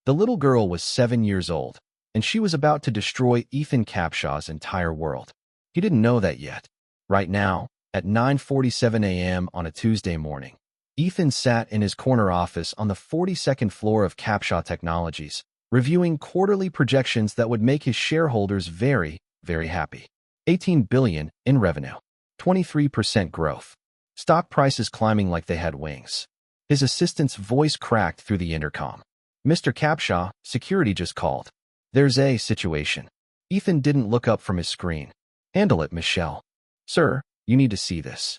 The little girl was 7 years old, and she was about to destroy Ethan Capshaw's entire world. He didn't know that yet. Right now, at 9:47 a.m. on a Tuesday morning, Ethan sat in his corner office on the 42nd floor of Capshaw Technologies, reviewing quarterly projections that would make his shareholders very, very happy. 18 billion in revenue, 23% growth. Stock prices climbing like they had wings. His assistant's voice cracked through the intercom. "Mr. Capshaw, security just called. There's a situation." Ethan didn't look up from his screen. "Handle it, Michelle." "Sir, you need to see this."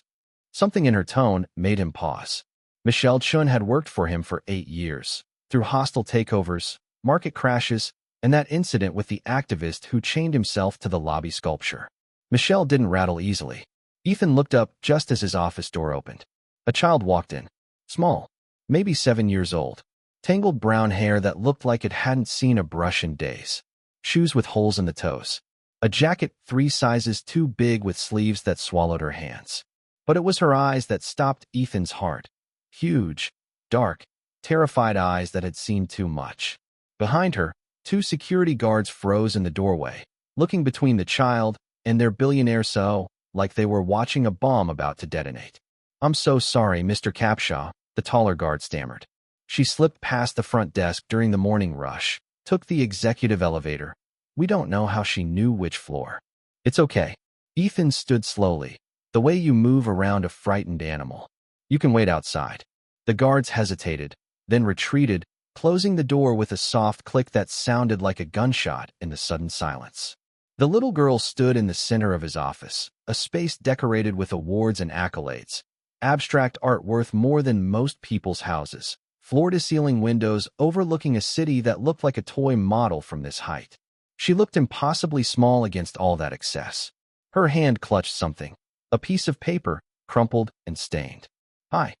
Something in her tone made him pause. Michelle Chun had worked for him for 8 years, through hostile takeovers, market crashes, and that incident with the activist who chained himself to the lobby sculpture. Michelle didn't rattle easily. Ethan looked up just as his office door opened. A child walked in. Small, maybe 7 years old. Tangled brown hair that looked like it hadn't seen a brush in days. Shoes with holes in the toes. A jacket 3 sizes too big with sleeves that swallowed her hands. But it was her eyes that stopped Ethan's heart. Huge, dark, terrified eyes that had seen too much. Behind her, 2 security guards froze in the doorway, looking between the child and their billionaire so, like they were watching a bomb about to detonate. "I'm so sorry, Mr. Capshaw," the taller guard stammered. She slipped past the front desk during the morning rush, took the executive elevator. We don't know how she knew which floor. "It's okay." Ethan stood slowly, the way you move around a frightened animal. "You can wait outside." The guards hesitated, then retreated, closing the door with a soft click that sounded like a gunshot in the sudden silence. The little girl stood in the center of his office, a space decorated with awards and accolades, abstract art worth more than most people's houses, floor-to-ceiling windows overlooking a city that looked like a toy model from this height. She looked impossibly small against all that excess. Her hand clutched something, a piece of paper, crumpled and stained. "Hi,"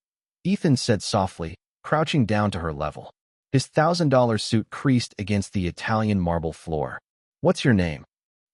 Ethan said softly, crouching down to her level. His $1,000 suit creased against the Italian marble floor. "What's your name?"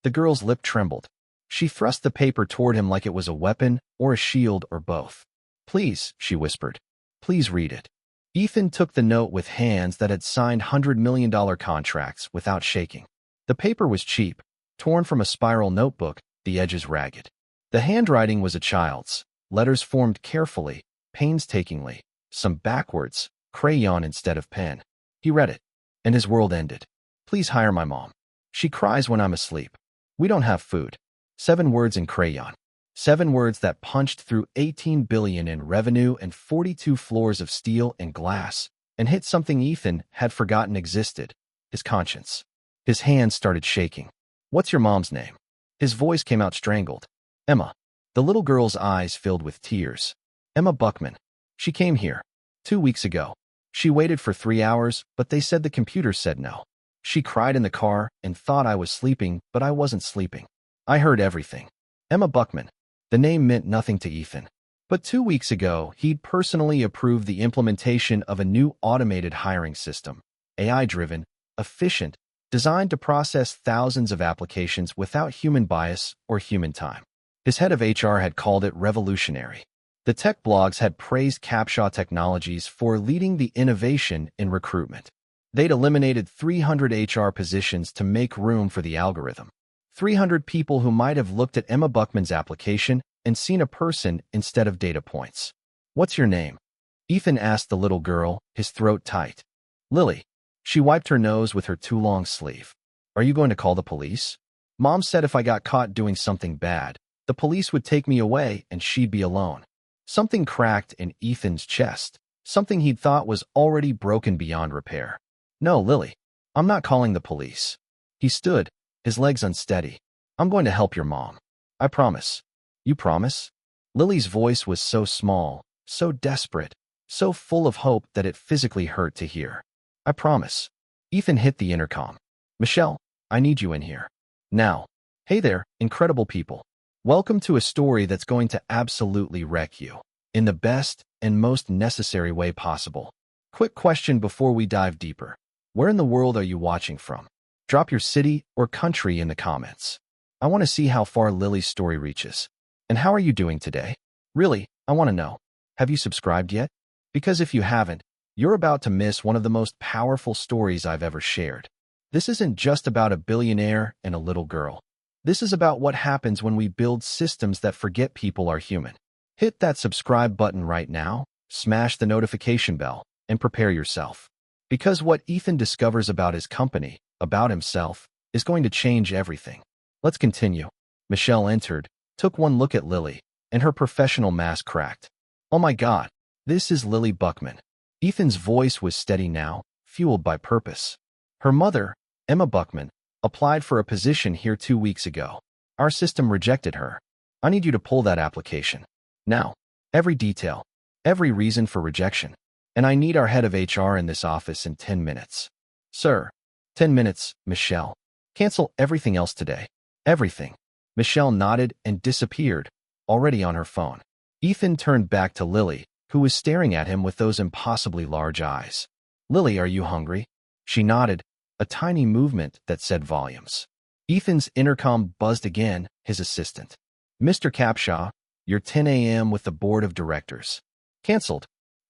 The girl's lip trembled. She thrust the paper toward him like it was a weapon or a shield or both. "Please," she whispered. "Please read it." Ethan took the note with hands that had signed $100 million contracts without shaking. The paper was cheap, torn from a spiral notebook, the edges ragged. The handwriting was a child's, letters formed carefully, painstakingly, some backwards, crayon instead of pen. He read it, and his world ended. "Please hire my mom. She cries when I'm asleep. We don't have food." 7 words in crayon. 7 words that punched through 18 billion in revenue and 42 floors of steel and glass, and hit something Ethan had forgotten existed, his conscience. His hands started shaking. "What's your mom's name?" His voice came out strangled. "Emma." The little girl's eyes filled with tears. "Emma Buckman. She came here 2 weeks ago. She waited for 3 hours, but they said the computer said no. She cried in the car and thought I was sleeping, but I wasn't sleeping. I heard everything." Emma Buckman. The name meant nothing to Ethan. But 2 weeks ago, he'd personally approved the implementation of a new automated hiring system, AI-driven, efficient, designed to process thousands of applications without human bias or human time. His head of HR had called it revolutionary. The tech blogs had praised Capshaw Technologies for leading the innovation in recruitment. They'd eliminated 300 HR positions to make room for the algorithm. 300 people who might have looked at Emma Buckman's application and seen a person instead of data points. "What's your name?" Ethan asked the little girl, his throat tight. "Lily." She wiped her nose with her too long sleeve. "Are you going to call the police?" "Mom said if I got caught doing something bad, the police would take me away and she'd be alone." Something cracked in Ethan's chest, something he'd thought was already broken beyond repair. "No, Lily. I'm not calling the police." He stood, his legs unsteady. "I'm going to help your mom. I promise." "You promise?" Lily's voice was so small, so desperate, so full of hope that it physically hurt to hear. "I promise." Ethan hit the intercom. "Michelle, I need you in here. Now." "Hey there, incredible people. Welcome to a story that's going to absolutely wreck you, in the best and most necessary way possible. Quick question before we dive deeper. Where in the world are you watching from? Drop your city or country in the comments. I want to see how far Lily's story reaches. And how are you doing today? Really, I want to know. Have you subscribed yet? Because if you haven't, You're about to miss one of the most powerful stories I've ever shared. This isn't just about a billionaire and a little girl. This is about what happens when we build systems that forget people are human. Hit that subscribe button right now, smash the notification bell, and prepare yourself. Because what Ethan discovers about his company, about himself, is going to change everything. Let's continue. Michelle entered, took one look at Lily, and her professional mask cracked. Oh my God, this is Lily Buckman. Ethan's voice was steady now, fueled by purpose. Her mother, Emma Buckman, applied for a position here 2 weeks ago. Our system rejected her. I need you to pull that application. Now, every detail, every reason for rejection. And I need our head of HR in this office in 10 minutes. Sir, 10 minutes, Michelle. Cancel everything else today. Everything. Michelle nodded and disappeared, already on her phone. Ethan turned back to Lily, who was staring at him with those impossibly large eyes. Lily, are you hungry? She nodded, a tiny movement that said volumes. Ethan's intercom buzzed again, his assistant. Mr. Capshaw, your 10 a.m. with the board of directors. Cancelled.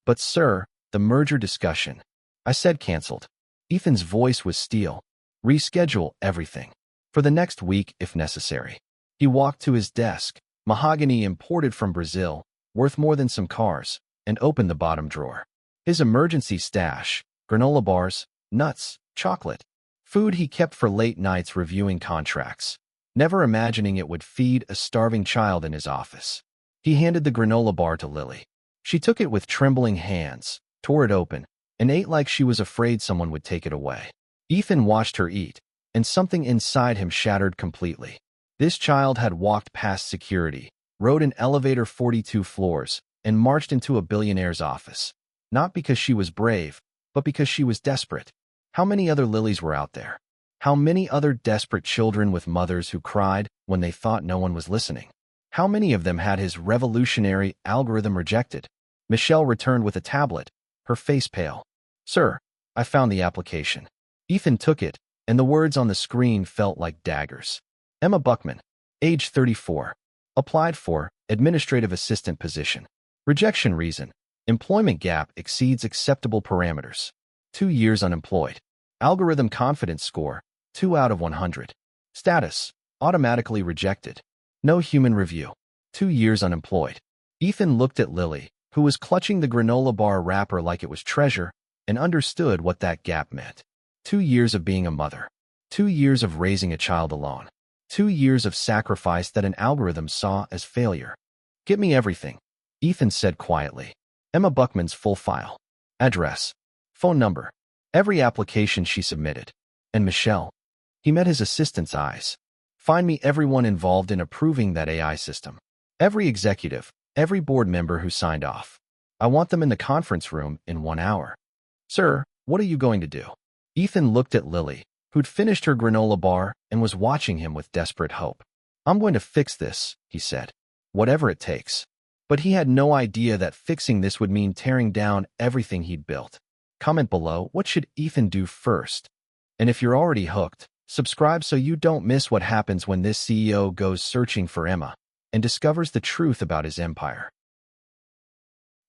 But sir, the merger discussion. I said cancelled. Ethan's voice was steel. Reschedule everything. For the next week, if necessary. He walked to his desk, mahogany imported from Brazil, worth more than some cars, and opened the bottom drawer. His emergency stash, granola bars, nuts, chocolate. Food he kept for late nights reviewing contracts, never imagining it would feed a starving child in his office. He handed the granola bar to Lily. She took it with trembling hands, tore it open, and ate like she was afraid someone would take it away. Ethan watched her eat, and something inside him shattered completely. This child had walked past security, rode an elevator 42 floors, and marched into a billionaire's office. Not because she was brave, but because she was desperate. How many other Lilies were out there? How many other desperate children with mothers who cried when they thought no one was listening? How many of them had his revolutionary algorithm rejected? Michelle returned with a tablet, her face pale. Sir, I found the application. Ethan took it, and the words on the screen felt like daggers. Emma Buckman, age 34, applied for administrative assistant position. Rejection reason, employment gap exceeds acceptable parameters. 2 years unemployed. Algorithm confidence score, 2 out of 100. Status, automatically rejected. No human review. 2 years unemployed. Ethan looked at Lily, who was clutching the granola bar wrapper like it was treasure, and understood what that gap meant. 2 years of being a mother. 2 years of raising a child alone. 2 years of sacrifice that an algorithm saw as failure. Get me everything, Ethan said quietly. Emma Buckman's full file. Address. Phone number. Every application she submitted. And Michelle. He met his assistant's eyes. Find me everyone involved in approving that AI system. Every executive, every board member who signed off. I want them in the conference room in 1 hour. Sir, what are you going to do? Ethan looked at Lily, who'd finished her granola bar and was watching him with desperate hope. I'm going to fix this, he said. Whatever it takes. But he had no idea that fixing this would mean tearing down everything he'd built. Comment below, what should Ethan do first? And if you're already hooked, subscribe so you don't miss what happens when this CEO goes searching for Emma and discovers the truth about his empire.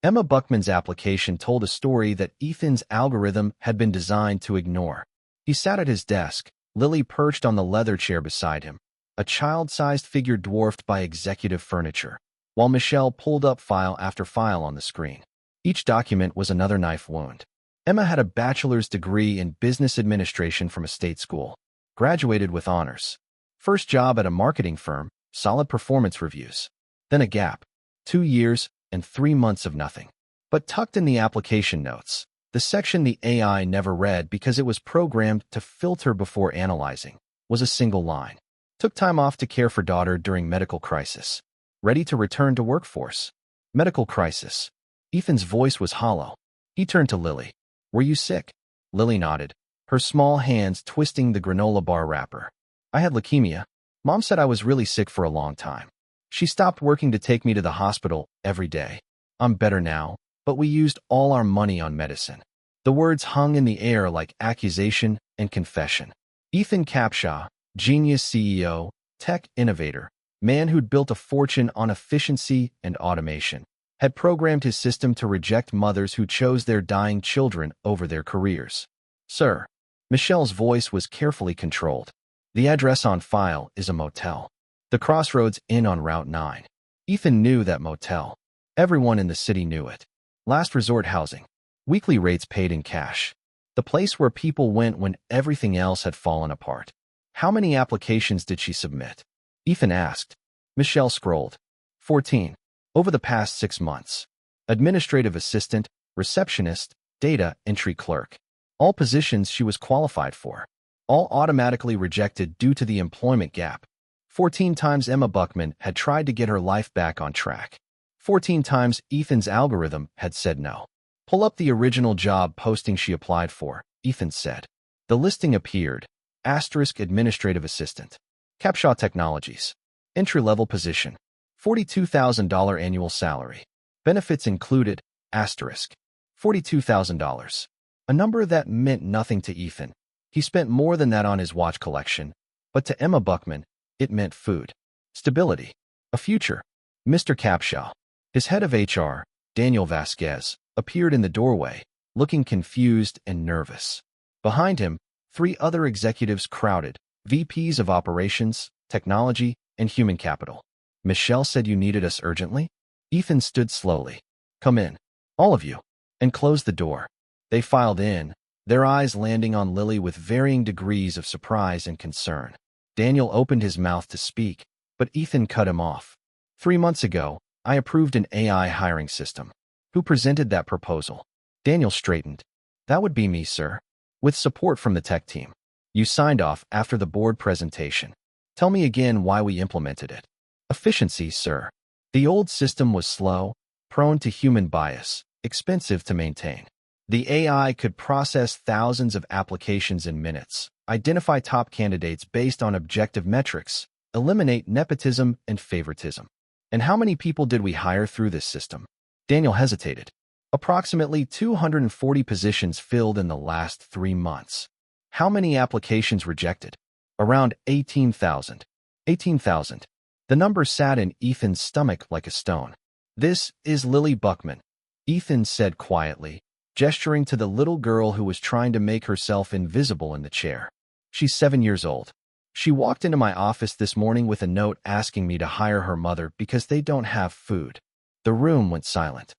Emma Buckman's application told a story that Ethan's algorithm had been designed to ignore. He sat at his desk, Lily perched on the leather chair beside him, a child-sized figure dwarfed by executive furniture, while Michelle pulled up file after file on the screen. Each document was another knife wound. Emma had a bachelor's degree in business administration from a state school, graduated with honors. First job at a marketing firm, solid performance reviews. Then a gap, 2 years and 3 months of nothing. But tucked in the application notes, the section the AI never read because it was programmed to filter before analyzing, was a single line. Took time off to care for daughter during medical crisis. Ready to return to workforce. Medical crisis. Ethan's voice was hollow. He turned to Lily. Were you sick? Lily nodded, her small hands twisting the granola bar wrapper. I had leukemia. Mom said I was really sick for a long time. She stopped working to take me to the hospital every day. I'm better now, but we used all our money on medicine. The words hung in the air like accusation and confession. Ethan Capshaw, genius CEO, tech innovator, man who'd built a fortune on efficiency and automation, had programmed his system to reject mothers who chose their dying children over their careers. Sir, Michelle's voice was carefully controlled. The address on file is a motel. The Crossroads Inn on Route 9. Ethan knew that motel. Everyone in the city knew it. Last resort housing. Weekly rates paid in cash. The place where people went when everything else had fallen apart. How many applications did she submit? Ethan asked. Michelle scrolled. 14. Over the past 6 months. Administrative assistant, receptionist, data entry clerk. All positions she was qualified for. All automatically rejected due to the employment gap. 14 times Emma Buckman had tried to get her life back on track. 14 times Ethan's algorithm had said no. Pull up the original job posting she applied for, Ethan said. The listing appeared. Asterisk administrative assistant. Capshaw Technologies. Entry-level position. $42,000 annual salary. Benefits included, asterisk. $42,000. A number that meant nothing to Ethan. He spent more than that on his watch collection. But to Emma Buckman, it meant food. Stability. A future. Mr. Capshaw. His head of HR, Daniel Vasquez, appeared in the doorway, looking confused and nervous. Behind him, 3 other executives crowded, VPs of operations, technology, and human capital. Michelle said you needed us urgently? Ethan stood slowly. Come in. All of you. And closed the door. They filed in, their eyes landing on Lily with varying degrees of surprise and concern. Daniel opened his mouth to speak, but Ethan cut him off. 3 months ago, I approved an AI hiring system. Who presented that proposal? Daniel straightened. That would be me, sir. With support from the tech team. You signed off after the board presentation. Tell me again why we implemented it. Efficiency, sir. The old system was slow, prone to human bias, expensive to maintain. The AI could process thousands of applications in minutes, identify top candidates based on objective metrics, eliminate nepotism and favoritism. And how many people did we hire through this system? Daniel hesitated. Approximately 240 positions filled in the last 3 months. How many applications rejected? Around 18,000. 18,000. The number sat in Ethan's stomach like a stone. This is Lily Buckman, Ethan said quietly, gesturing to the little girl who was trying to make herself invisible in the chair. She's 7 years old. She walked into my office this morning with a note asking me to hire her mother because they don't have food. The room went silent.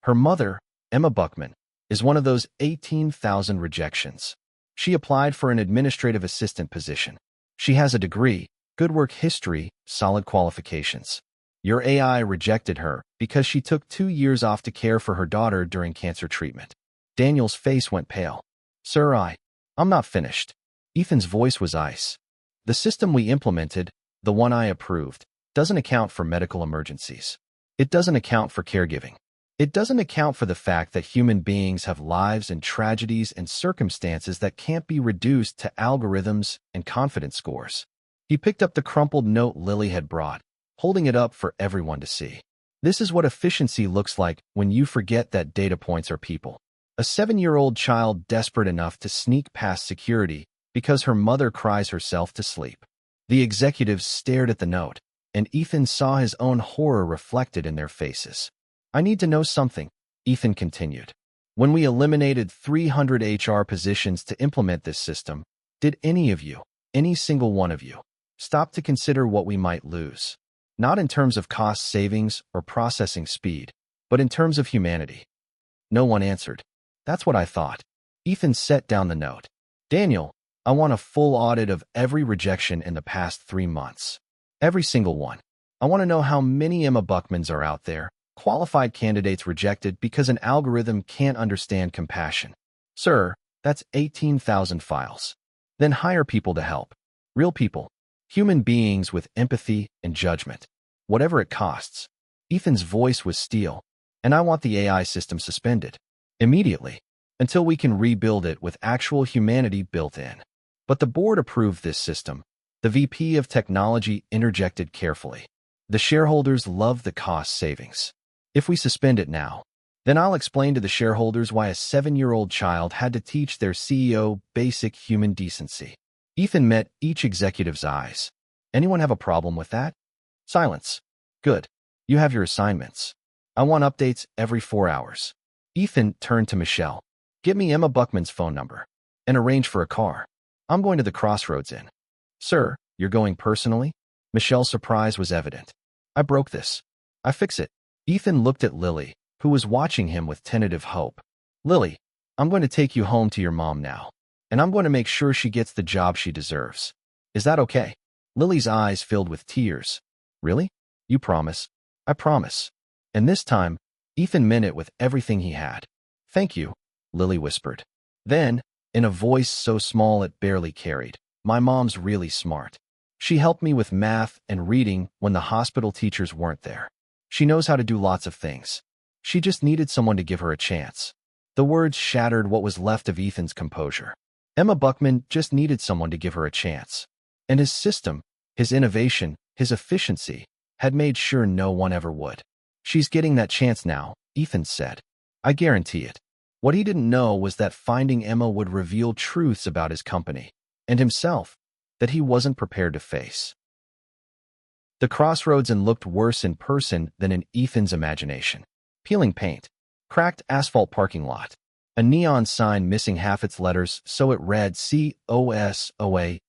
Her mother, Emma Buckman, is one of those 18,000 rejections. She applied for an administrative assistant position. She has a degree, good work history, solid qualifications. Your AI rejected her because she took 2 years off to care for her daughter during cancer treatment. Daniel's face went pale. Sir, I'm not finished. Ethan's voice was ice. The system we implemented, the one I approved, doesn't account for medical emergencies. It doesn't account for caregiving. It doesn't account for the fact that human beings have lives and tragedies and circumstances that can't be reduced to algorithms and confidence scores. He picked up the crumpled note Lily had brought, holding it up for everyone to see. This is what efficiency looks like when you forget that data points are people. A 7-year-old child desperate enough to sneak past security because her mother cries herself to sleep. The executives stared at the note, and Ethan saw his own horror reflected in their faces. I need to know something, Ethan continued. When we eliminated 300 HR positions to implement this system, did any of you, any single one of you, stop to consider what we might lose? Not in terms of cost savings or processing speed, but in terms of humanity. No one answered. That's what I thought. Ethan set down the note. Daniel, I want a full audit of every rejection in the past 3 months. Every single one. I want to know how many Emma Buckmans are out there, qualified candidates rejected because an algorithm can't understand compassion. Sir, that's 18,000 files. Then hire people to help. Real people. Human beings with empathy and judgment. Whatever it costs. Ethan's voice was steel. And I want the AI system suspended. Immediately. Until we can rebuild it with actual humanity built in. But the board approved this system. The VP of Technology interjected carefully. The shareholders love the cost savings. If we suspend it now, then I'll explain to the shareholders why a 7-year-old child had to teach their CEO basic human decency. Ethan met each executive's eyes. Anyone have a problem with that? Silence. Good. You have your assignments. I want updates every 4 hours. Ethan turned to Michelle. Get me Emma Buckman's phone number and arrange for a car. I'm going to the Crossroads Inn. Sir, you're going personally? Michelle's surprise was evident. I broke this. I fix it. Ethan looked at Lily, who was watching him with tentative hope. Lily, I'm going to take you home to your mom now, and I'm going to make sure she gets the job she deserves. Is that okay? Lily's eyes filled with tears. Really? You promise? I promise. And this time, Ethan meant it with everything he had. Thank you, Lily whispered. Then, in a voice so small it barely carried, my mom's really smart. She helped me with math and reading when the hospital teachers weren't there. She knows how to do lots of things. She just needed someone to give her a chance. The words shattered what was left of Ethan's composure. Emma Buckman just needed someone to give her a chance. And his system, his innovation, his efficiency, had made sure no one ever would. She's getting that chance now, Ethan said. I guarantee it. What he didn't know was that finding Emma would reveal truths about his company and himself that he wasn't prepared to face. The Crossroads Inn looked worse in person than in Ethan's imagination. Peeling paint, cracked asphalt parking lot, a neon sign missing half its letters so it read COSOASIN.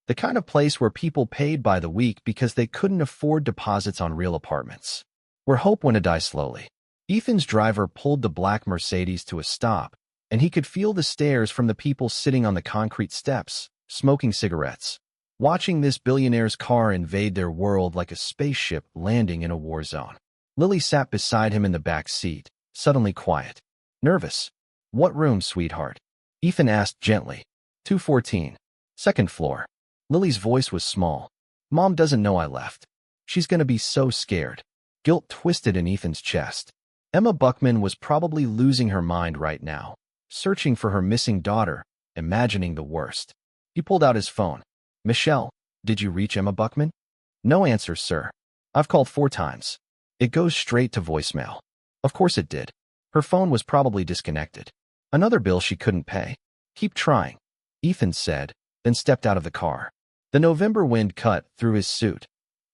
The kind of place where people paid by the week because they couldn't afford deposits on real apartments. Where hope went to die slowly. Ethan's driver pulled the black Mercedes to a stop, and he could feel the stares from the people sitting on the concrete steps, smoking cigarettes, watching this billionaire's car invade their world like a spaceship landing in a war zone. Lily sat beside him in the back seat, suddenly quiet. Nervous. What room, sweetheart? Ethan asked gently. 214. Second floor. Lily's voice was small. Mom doesn't know I left. She's gonna be so scared. Guilt twisted in Ethan's chest. Emma Buckman was probably losing her mind right now, searching for her missing daughter, imagining the worst. He pulled out his phone. Michelle, did you reach Emma Buckman? No answer, sir. I've called 4 times. It goes straight to voicemail. Of course it did. Her phone was probably disconnected. Another bill she couldn't pay. Keep trying, Ethan said, then stepped out of the car. The November wind cut through his suit.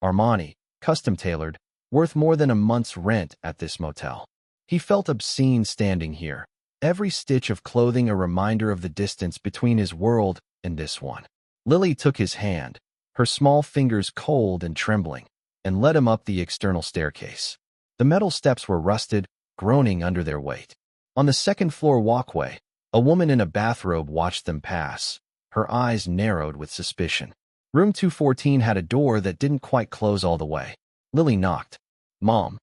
Armani, custom-tailored, worth more than a month's rent at this motel. He felt obscene standing here, every stitch of clothing a reminder of the distance between his world and this one. Lily took his hand, her small fingers cold and trembling, and led him up the external staircase. The metal steps were rusted, groaning under their weight. On the second-floor walkway, a woman in a bathrobe watched them pass, her eyes narrowed with suspicion. Room 214 had a door that didn't quite close all the way. Lily knocked. Mom,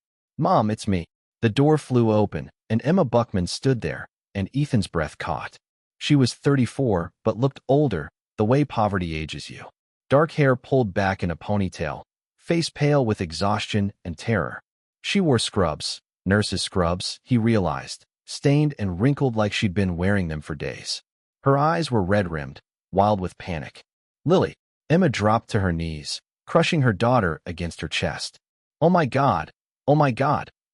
it's me. The door flew open, and Emma Buckman stood there, and Ethan's breath caught. She was 34, but looked older, the way poverty ages you. Dark hair pulled back in a ponytail, face pale with exhaustion and terror. She wore scrubs, nurse's scrubs, he realized, stained and wrinkled like she'd been wearing them for days. Her eyes were red-rimmed, wild with panic. Lily, Emma dropped to her knees, crushing her daughter against her chest. Oh my God,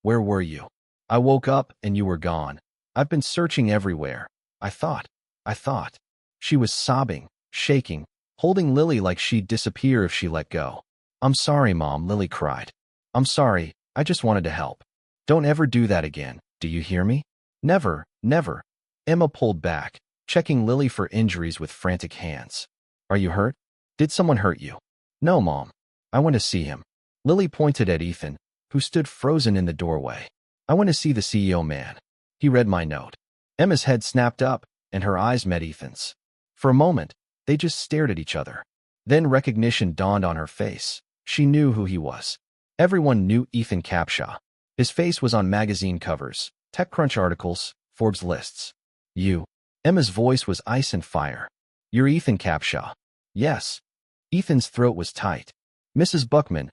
where were you? I woke up and you were gone. I've been searching everywhere. I thought. She was sobbing, shaking, holding Lily like she'd disappear if she let go. I'm sorry, Mom, Lily cried. I'm sorry, I just wanted to help. Don't ever do that again, do you hear me? Never. Emma pulled back, checking Lily for injuries with frantic hands. Are you hurt? Did someone hurt you? No, Mom. I went to see him. Lily pointed at Ethan, who stood frozen in the doorway. I went to see the CEO man. He read my note. Emma's head snapped up, and her eyes met Ethan's. For a moment, they just stared at each other. Then recognition dawned on her face. She knew who he was. Everyone knew Ethan Capshaw. His face was on magazine covers, TechCrunch articles, Forbes lists. You. Emma's voice was ice and fire. You're Ethan Capshaw. Yes. Ethan's throat was tight. Mrs. Buckman,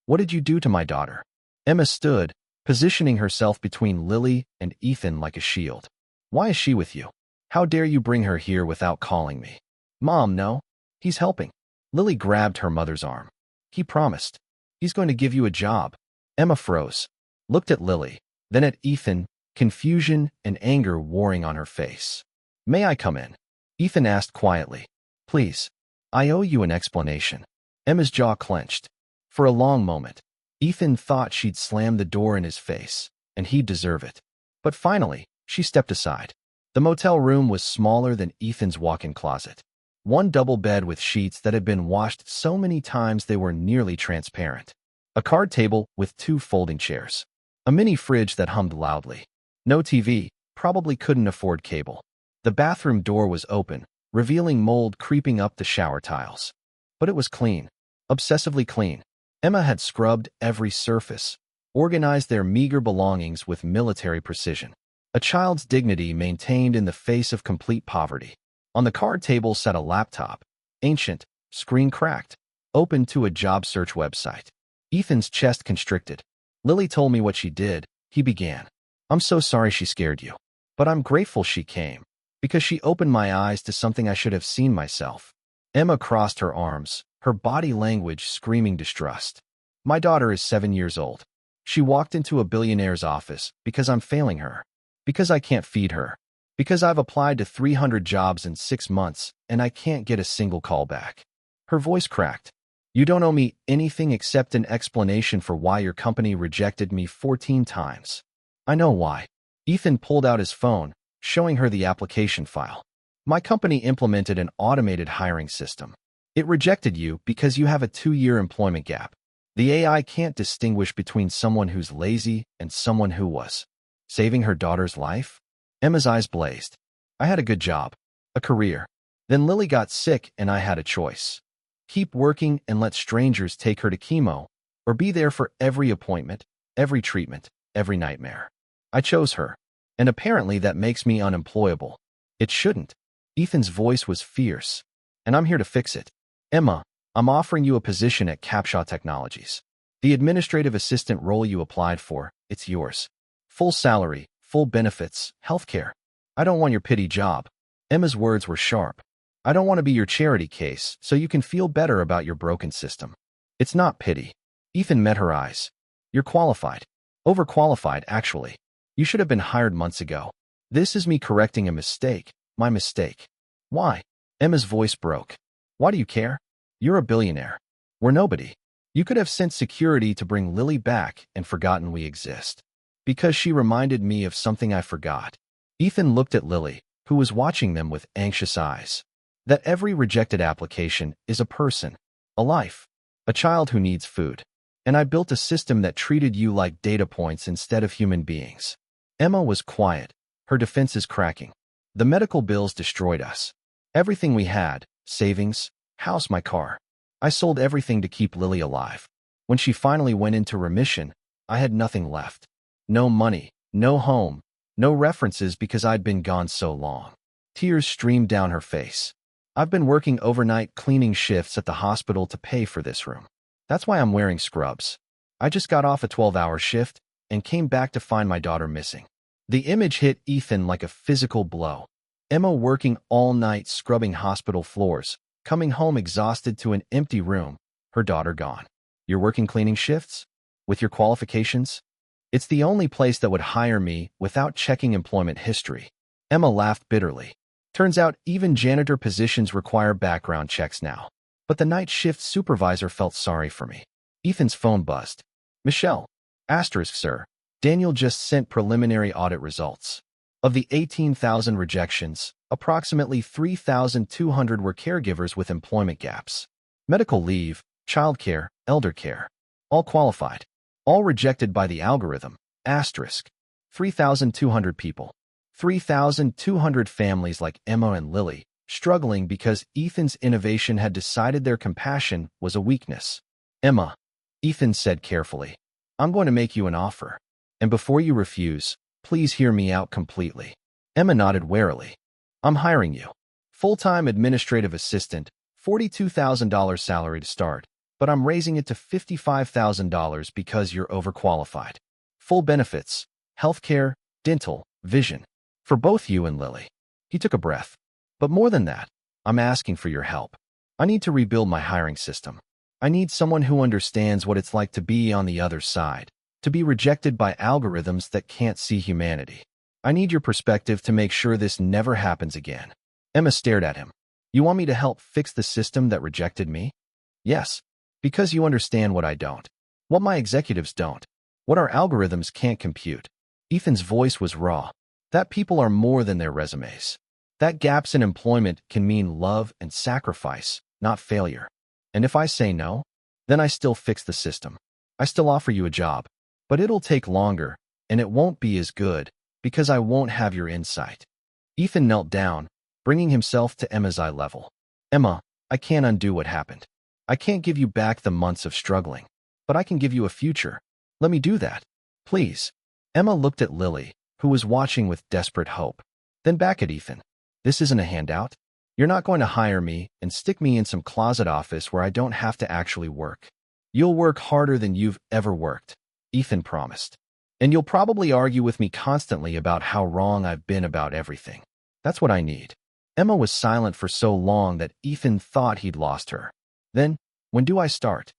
what did you do to my daughter? Emma stood, positioning herself between Lily and Ethan like a shield. Why is she with you? How dare you bring her here without calling me? Mom, no. He's helping. Lily grabbed her mother's arm. He promised. He's going to give you a job. Emma froze, looked at Lily, then at Ethan, confusion and anger warring on her face. May I come in? Ethan asked quietly. Please. I owe you an explanation. Emma's jaw clenched. For a long moment, Ethan thought she'd slam the door in his face, and he'd deserve it. But finally, she stepped aside. The motel room was smaller than Ethan's walk-in closet. One double bed with sheets that had been washed so many times they were nearly transparent. A card table with 2 folding chairs. A mini fridge that hummed loudly. No TV, probably couldn't afford cable. The bathroom door was open, revealing mold creeping up the shower tiles. But it was clean. Obsessively clean. Emma had scrubbed every surface, organized their meager belongings with military precision. A child's dignity maintained in the face of complete poverty. On the card table sat a laptop, ancient, screen cracked, open to a job search website. Ethan's chest constricted. Lily told me what she did, he began. I'm so sorry she scared you. But I'm grateful she came, because she opened my eyes to something I should have seen myself. Emma crossed her arms, her body language screaming distrust. My daughter is 7 years old. She walked into a billionaire's office because I'm failing her, because I can't feed her, because I've applied to 300 jobs in 6 months and I can't get a single call back. Her voice cracked. You don't owe me anything except an explanation for why your company rejected me 14 times. I know why. Ethan pulled out his phone, showing her the application file. My company implemented an automated hiring system. It rejected you because you have a 2-year employment gap. The AI can't distinguish between someone who's lazy and someone who was. Saving her daughter's life? Emma's eyes blazed. I had a good job, a career. Then Lily got sick and I had a choice. Keep working and let strangers take her to chemo, or be there for every appointment, every treatment, every nightmare. I chose her, and apparently that makes me unemployable. It shouldn't. Ethan's voice was fierce, and I'm here to fix it. Emma, I'm offering you a position at Capshaw Technologies. The administrative assistant role you applied for, it's yours. Full salary, full benefits, healthcare. I don't want your pity job. Emma's words were sharp. I don't want to be your charity case so you can feel better about your broken system. It's not pity. Ethan met her eyes. You're qualified. Overqualified, actually. You should have been hired months ago. This is me correcting a mistake. My mistake. Why? Emma's voice broke. Why do you care? You're a billionaire. We're nobody. You could have sent security to bring Lily back and forgotten we exist. Because she reminded me of something I forgot. Ethan looked at Lily, who was watching them with anxious eyes. That every rejected application is a person, a life, a child who needs food. And I built a system that treated you like data points instead of human beings. Emma was quiet, her defenses cracking. The medical bills destroyed us. Everything we had, savings, house, my car. I sold everything to keep Lily alive. When she finally went into remission, I had nothing left. No money, no home, no references because I'd been gone so long. Tears streamed down her face. I've been working overnight cleaning shifts at the hospital to pay for this room. That's why I'm wearing scrubs. I just got off a 12-hour shift and came back to find my daughter missing. The image hit Ethan like a physical blow. Emma working all night scrubbing hospital floors, coming home exhausted to an empty room, her daughter gone. You're working cleaning shifts? With your qualifications? It's the only place that would hire me without checking employment history. Emma laughed bitterly. Turns out even janitor positions require background checks now. But the night shift supervisor felt sorry for me. Ethan's phone buzzed. Michelle. Asterisk, sir. Daniel just sent preliminary audit results. Of the 18,000 rejections, approximately 3,200 were caregivers with employment gaps. Medical leave, childcare, elder care. All qualified. All rejected by the algorithm. Asterisk. 3,200 people. 3,200 families like Emma and Lily, struggling because Ethan's innovation had decided their compassion was a weakness. Emma, Ethan said carefully, I'm going to make you an offer. And before you refuse, please hear me out completely. Emma nodded warily. I'm hiring you. Full-time administrative assistant, $42,000 salary to start, but I'm raising it to $55,000 because you're overqualified. Full benefits, healthcare, dental, vision. For both you and Lily. He took a breath. But more than that, I'm asking for your help. I need to rebuild my hiring system. I need someone who understands what it's like to be on the other side, to be rejected by algorithms that can't see humanity. I need your perspective to make sure this never happens again. Emma stared at him. You want me to help fix the system that rejected me? Yes, because you understand what I don't. What my executives don't. What our algorithms can't compute. Ethan's voice was raw. That people are more than their resumes. That gaps in employment can mean love and sacrifice, not failure. And if I say no, then I still fix the system. I still offer you a job. But it'll take longer, and it won't be as good, because I won't have your insight. Ethan knelt down, bringing himself to Emma's eye level. Emma, I can't undo what happened. I can't give you back the months of struggling. But I can give you a future. Let me do that. Please. Emma looked at Lily, who was watching with desperate hope. Then back at Ethan. This isn't a handout. You're not going to hire me and stick me in some closet office where I don't have to actually work. You'll work harder than you've ever worked, Ethan promised. And you'll probably argue with me constantly about how wrong I've been about everything. That's what I need. Emma was silent for so long that Ethan thought he'd lost her. Then, when do I start?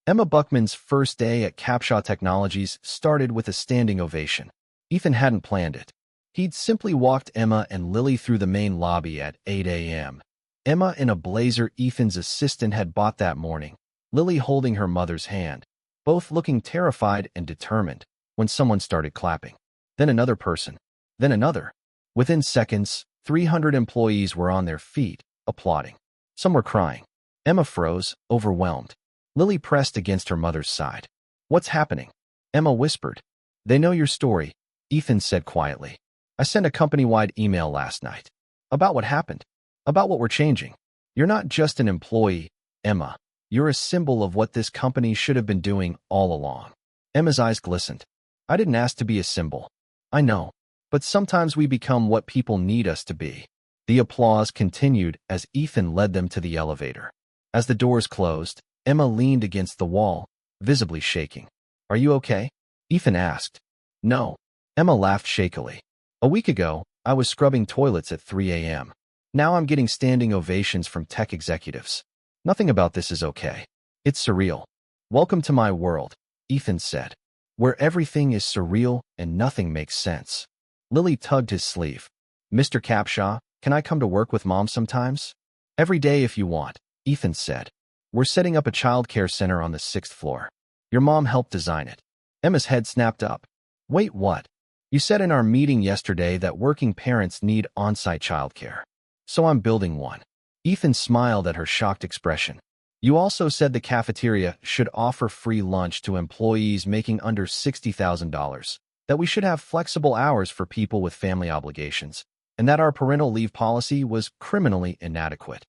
Emma Buckman's first day at Capshaw Technologies started with a standing ovation. Ethan hadn't planned it. He'd simply walked Emma and Lily through the main lobby at 8 a.m. Emma in a blazer Ethan's assistant had bought that morning, Lily holding her mother's hand, both looking terrified and determined, when someone started clapping. Then another person. Then another. Within seconds, 300 employees were on their feet, applauding. Some were crying. Emma froze, overwhelmed. Lily pressed against her mother's side. What's happening? Emma whispered. They know your story, Ethan said quietly. I sent a company-wide email last night. About what happened. About what we're changing. You're not just an employee, Emma. You're a symbol of what this company should have been doing all along. Emma's eyes glistened. I didn't ask to be a symbol. I know. But sometimes we become what people need us to be. The applause continued as Ethan led them to the elevator. As the doors closed, Emma leaned against the wall, visibly shaking. Are you okay? Ethan asked. No. Emma laughed shakily. A week ago, I was scrubbing toilets at 3 a.m. Now I'm getting standing ovations from tech executives. Nothing about this is okay. It's surreal. Welcome to my world, Ethan said, where everything is surreal and nothing makes sense. Lily tugged his sleeve. Mr. Capshaw, can I come to work with Mom sometimes? Every day if you want, Ethan said. We're setting up a child care center on the 6th floor. Your mom helped design it. Emma's head snapped up. Wait, what? You said in our meeting yesterday that working parents need on-site childcare. So I'm building one. Ethan smiled at her shocked expression. You also said the cafeteria should offer free lunch to employees making under $60,000, that we should have flexible hours for people with family obligations, and that our parental leave policy was criminally inadequate.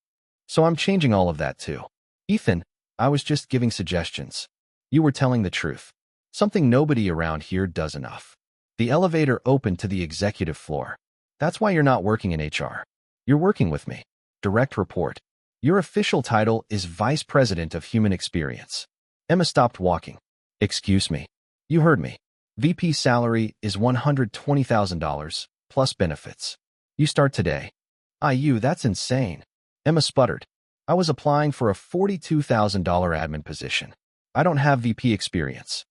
So I'm changing all of that too. Ethan, I was just giving suggestions. You were telling the truth. Something nobody around here does enough. The elevator opened to the executive floor. That's why you're not working in HR. You're working with me. Direct report. Your official title is Vice President of Human Experience. Emma stopped walking. Excuse me. You heard me. VP salary is $120,000, plus benefits. You start today. That's insane. Emma sputtered. I was applying for a $42,000 admin position. I don't have VP experience.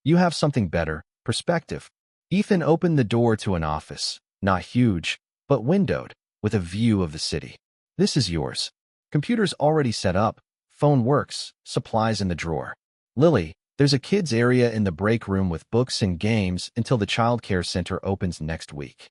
You have something better, perspective. Ethan opened the door to an office, not huge, but windowed, with a view of the city. This is yours. Computer's already set up, phone works, supplies in the drawer. Lily, there's a kids area in the break room with books and games until the child care center opens next week.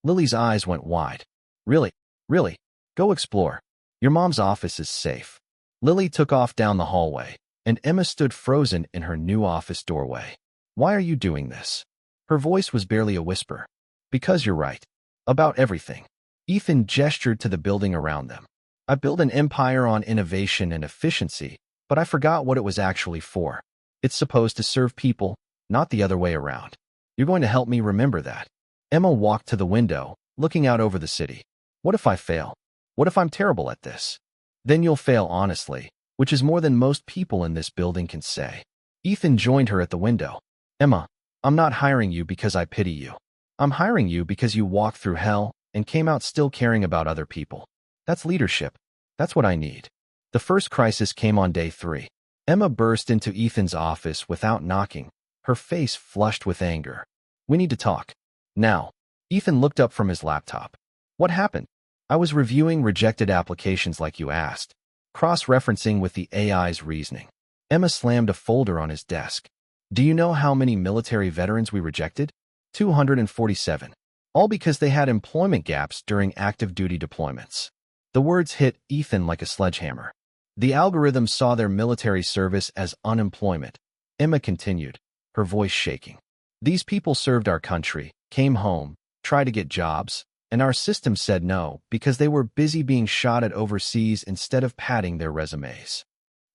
Lily's eyes went wide. Really? Really? Go explore. Your mom's office is safe. Lily took off down the hallway, and Emma stood frozen in her new office doorway. Why are you doing this? Her voice was barely a whisper. Because you're right. About everything. Ethan gestured to the building around them. I built an empire on innovation and efficiency, but I forgot what it was actually for. It's supposed to serve people, not the other way around. You're going to help me remember that. Emma walked to the window, looking out over the city. What if I fail? What if I'm terrible at this? Then you'll fail honestly, which is more than most people in this building can say. Ethan joined her at the window. Emma, I'm not hiring you because I pity you. I'm hiring you because you walked through hell and came out still caring about other people. That's leadership. That's what I need. The first crisis came on day 3. Emma burst into Ethan's office without knocking, her face flushed with anger. We need to talk. Now. Ethan looked up from his laptop. What happened? I was reviewing rejected applications like you asked, cross-referencing with the AI's reasoning. Emma slammed a folder on his desk. Do you know how many military veterans we rejected? 247. All because they had employment gaps during active duty deployments. The words hit Ethan like a sledgehammer. The algorithm saw their military service as unemployment. Emma continued, her voice shaking. These people served our country, came home, tried to get jobs, and our system said no because they were busy being shot at overseas instead of padding their resumes.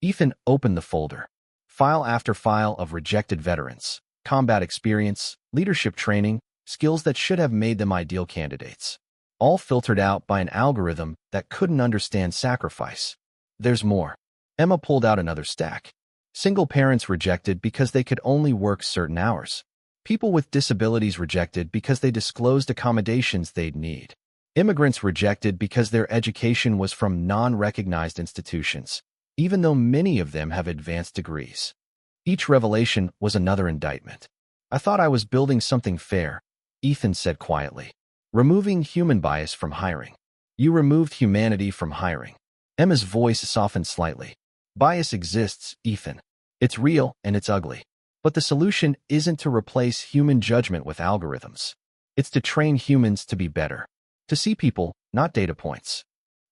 Ethan opened the folder. File after file of rejected veterans, combat experience, leadership training, skills that should have made them ideal candidates. All filtered out by an algorithm that couldn't understand sacrifice. There's more. Emma pulled out another stack. Single parents rejected because they could only work certain hours. People with disabilities rejected because they disclosed accommodations they'd need. Immigrants rejected because their education was from non-recognized institutions, even though many of them have advanced degrees. Each revelation was another indictment. I thought I was building something fair, Ethan said quietly. Removing human bias from hiring. You removed humanity from hiring. Emma's voice softened slightly. Bias exists, Ethan. It's real and it's ugly. But the solution isn't to replace human judgment with algorithms. It's to train humans to be better. To see people, not data points.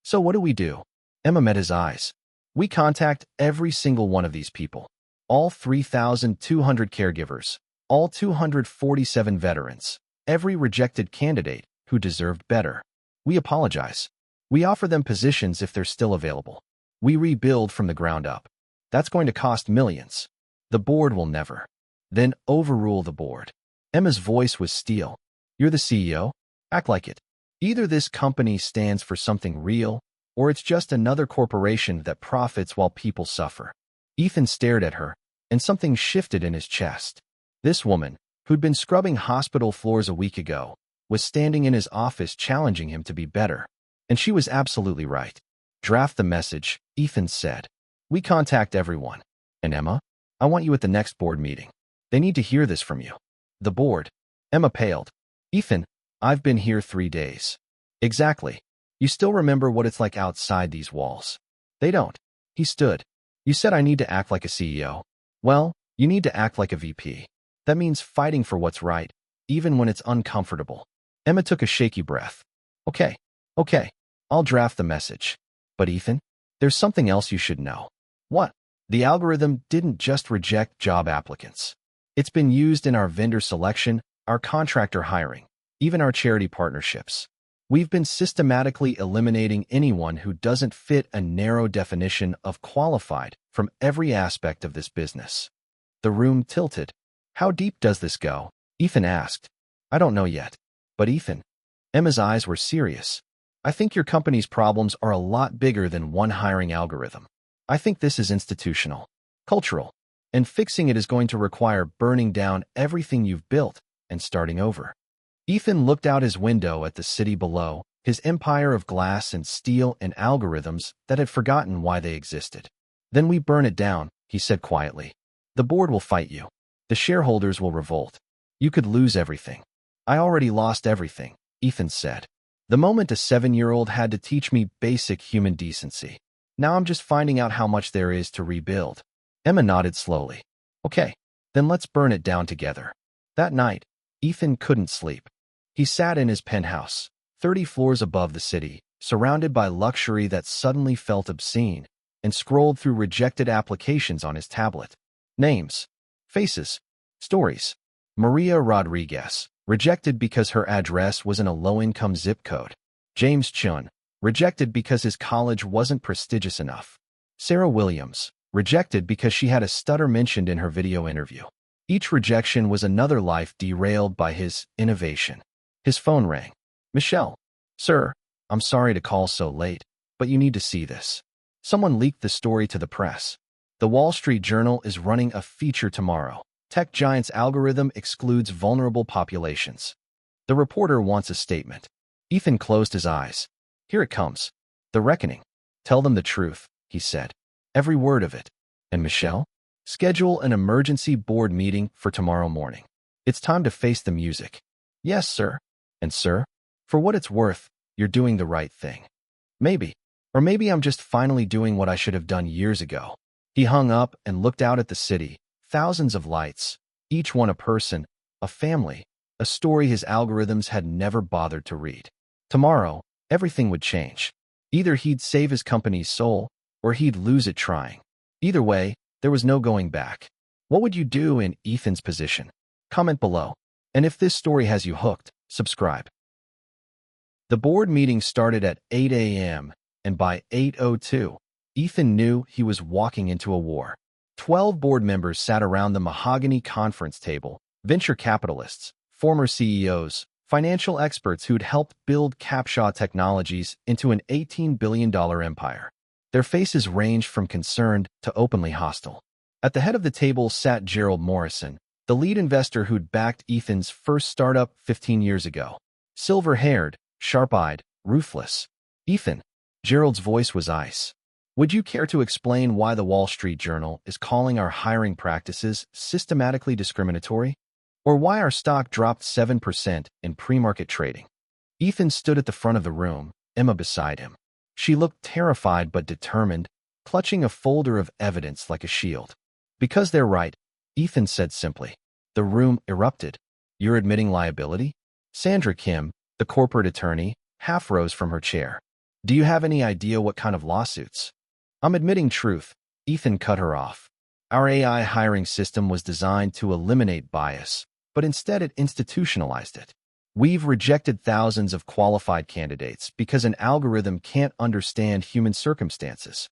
So what do? Emma met his eyes. We contact every single one of these people. All 3,200 caregivers. All 247 veterans. Every rejected candidate who deserved better. We apologize. We offer them positions if they're still available. We rebuild from the ground up. That's going to cost millions. The board will never. Then overrule the board. Emma's voice was steel. You're the CEO? Act like it. Either this company stands for something real, or it's just another corporation that profits while people suffer. Ethan stared at her, and something shifted in his chest. This woman, who'd been scrubbing hospital floors a week ago, was standing in his office challenging him to be better. And she was absolutely right. Draft the message, Ethan said. We contact everyone. And Emma, I want you at the next board meeting. They need to hear this from you. The board. Emma paled. Ethan, I've been here 3 days. Exactly. You still remember what it's like outside these walls. They don't. He stood. You said I need to act like a CEO. Well, you need to act like a VP. That means fighting for what's right, even when it's uncomfortable. Emma took a shaky breath. Okay. I'll draft the message. But Ethan, there's something else you should know. What? The algorithm didn't just reject job applicants. It's been used in our vendor selection, our contractor hiring, even our charity partnerships. We've been systematically eliminating anyone who doesn't fit a narrow definition of qualified from every aspect of this business. The room tilted. How deep does this go? Ethan asked. I don't know yet. But Ethan. Emma's eyes were serious. I think your company's problems are a lot bigger than one hiring algorithm. I think this is institutional, cultural, and fixing it is going to require burning down everything you've built and starting over. Ethan looked out his window at the city below, his empire of glass and steel and algorithms that had forgotten why they existed. Then we burn it down, he said quietly. The board will fight you. The shareholders will revolt. You could lose everything. I already lost everything, Ethan said. The moment a 7-year-old had to teach me basic human decency. Now I'm just finding out how much there is to rebuild. Emma nodded slowly. Okay, then let's burn it down together. That night, Ethan couldn't sleep. He sat in his penthouse, 30 floors above the city, surrounded by luxury that suddenly felt obscene, and scrolled through rejected applications on his tablet. Names, faces, stories. Maria Rodriguez, rejected because her address was in a low-income zip code. James Chun, rejected because his college wasn't prestigious enough. Sarah Williams, rejected because she had a stutter mentioned in her video interview. Each rejection was another life derailed by his innovation. His phone rang. Michelle. Sir, I'm sorry to call so late, but you need to see this. Someone leaked the story to the press. The Wall Street Journal is running a feature tomorrow. Tech giant's algorithm excludes vulnerable populations. The reporter wants a statement. Ethan closed his eyes. Here it comes. The reckoning. Tell them the truth, he said. Every word of it. And Michelle? Schedule an emergency board meeting for tomorrow morning. It's time to face the music. Yes, sir. And sir, for what it's worth, you're doing the right thing. Maybe. Or maybe I'm just finally doing what I should have done years ago. He hung up and looked out at the city, thousands of lights, each one a person, a family, a story his algorithms had never bothered to read. Tomorrow, everything would change. Either he'd save his company's soul, or he'd lose it trying. Either way, there was no going back. What would you do in Ethan's position? Comment below. And if this story has you hooked, subscribe. The board meeting started at 8 a.m., and by 8:02, Ethan knew he was walking into a war. 12 board members sat around the mahogany conference table, venture capitalists, former CEOs, financial experts who'd helped build Capshaw Technologies into an $18 billion empire. Their faces ranged from concerned to openly hostile. At the head of the table sat Gerald Morrison, the lead investor who'd backed Ethan's first startup 15 years ago. Silver-haired, sharp-eyed, ruthless. Ethan. Gerald's voice was ice. Would you care to explain why the Wall Street Journal is calling our hiring practices systematically discriminatory? Or why our stock dropped 7% in pre-market trading? Ethan stood at the front of the room, Emma beside him. She looked terrified but determined, clutching a folder of evidence like a shield. Because they're right, Ethan said simply. The room erupted. You're admitting liability? Sandra Kim, the corporate attorney, half rose from her chair. Do you have any idea what kind of lawsuits? I'm admitting truth, Ethan cut her off. Our AI hiring system was designed to eliminate bias, but instead it institutionalized it. We've rejected thousands of qualified candidates because an algorithm can't understand human circumstances.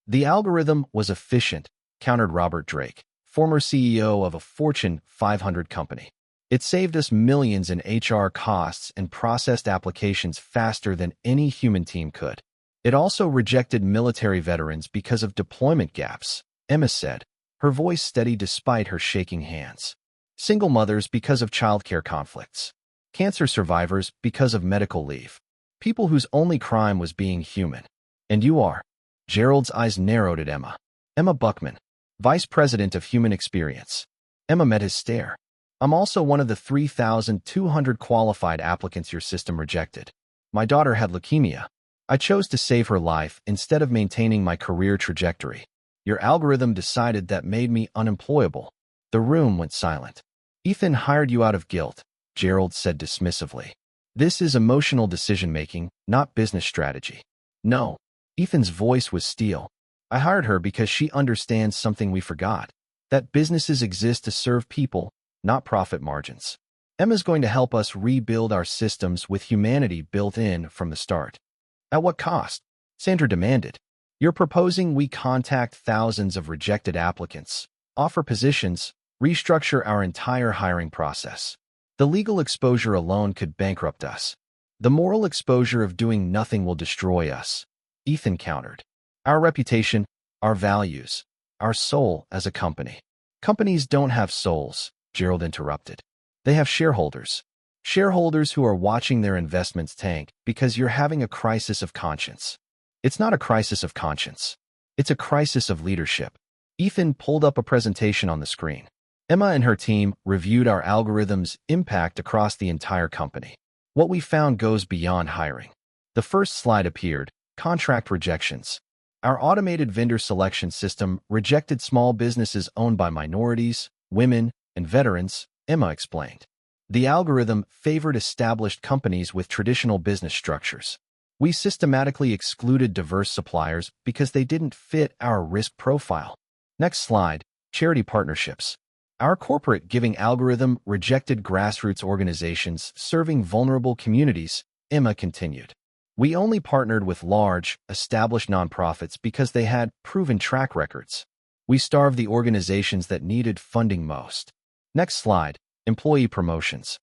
The algorithm was efficient, countered Robert Drake, former CEO of a Fortune 500 company. It saved us millions in HR costs and processed applications faster than any human team could. It also rejected military veterans because of deployment gaps, Emma said, her voice steady despite her shaking hands. Single mothers because of childcare conflicts. Cancer survivors because of medical leave. People whose only crime was being human. And you are. Gerald's eyes narrowed at Emma. Emma Buckman, Vice President of Human Experience. Emma met his stare. I'm also one of the 3,200 qualified applicants your system rejected. My daughter had leukemia. I chose to save her life instead of maintaining my career trajectory. Your algorithm decided that made me unemployable. The room went silent. Ethan hired you out of guilt, Gerald said dismissively. This is emotional decision-making, not business strategy. No. Ethan's voice was steel. I hired her because she understands something we forgot. That businesses exist to serve people, not profit margins. Emma's going to help us rebuild our systems with humanity built in from the start. At what cost? Sandra demanded. You're proposing we contact thousands of rejected applicants, offer positions, restructure our entire hiring process. The legal exposure alone could bankrupt us. The moral exposure of doing nothing will destroy us, Ethan countered. Our reputation, our values, our soul as a company. Companies don't have souls, Gerald interrupted. They have shareholders. Shareholders who are watching their investments tank because you're having a crisis of conscience. It's not a crisis of conscience. It's a crisis of leadership. Ethan pulled up a presentation on the screen. Emma and her team reviewed our algorithm's impact across the entire company. What we found goes beyond hiring. The first slide appeared, contract rejections. Our automated vendor selection system rejected small businesses owned by minorities, women, and veterans, Emma explained. The algorithm favored established companies with traditional business structures. We systematically excluded diverse suppliers because they didn't fit our risk profile. Next slide, charity partnerships. Our corporate giving algorithm rejected grassroots organizations serving vulnerable communities, Emma continued. We only partnered with large, established nonprofits because they had proven track records. We starved the organizations that needed funding most. Next slide, employee promotions.